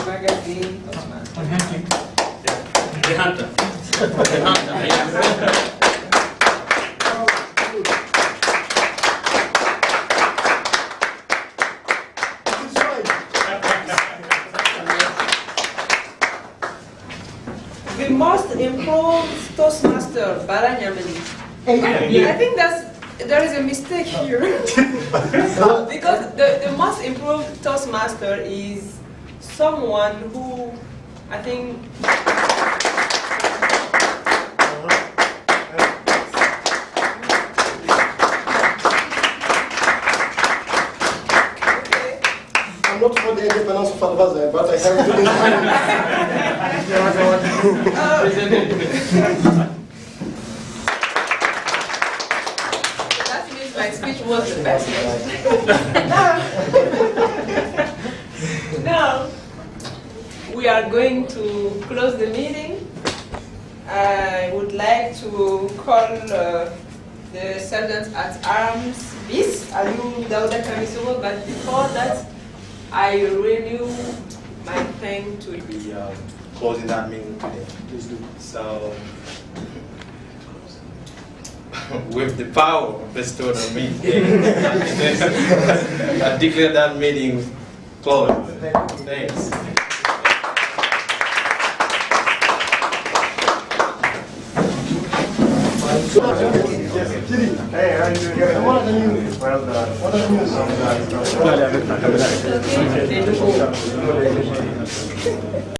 Magazine, The hunter. The most improved Toastmaster, Bala Nyambele. I think there is a mistake here. Because the most improved Toastmaster is someone who, I think, I'm not for the independence of Al-Ghazal, but I have to that means my speech was the best. Now, we are going to close the meeting. I would like to call the Sergeant at Arms, Bis, Aliou Daouda Kamisogo, but before that, I renew my thanks to be closing that meeting today. Please do. So, with the power bestowed on me, I declare that meeting closed. Thanks. Hey, how are you doing? What are the news? Well done. What are the news?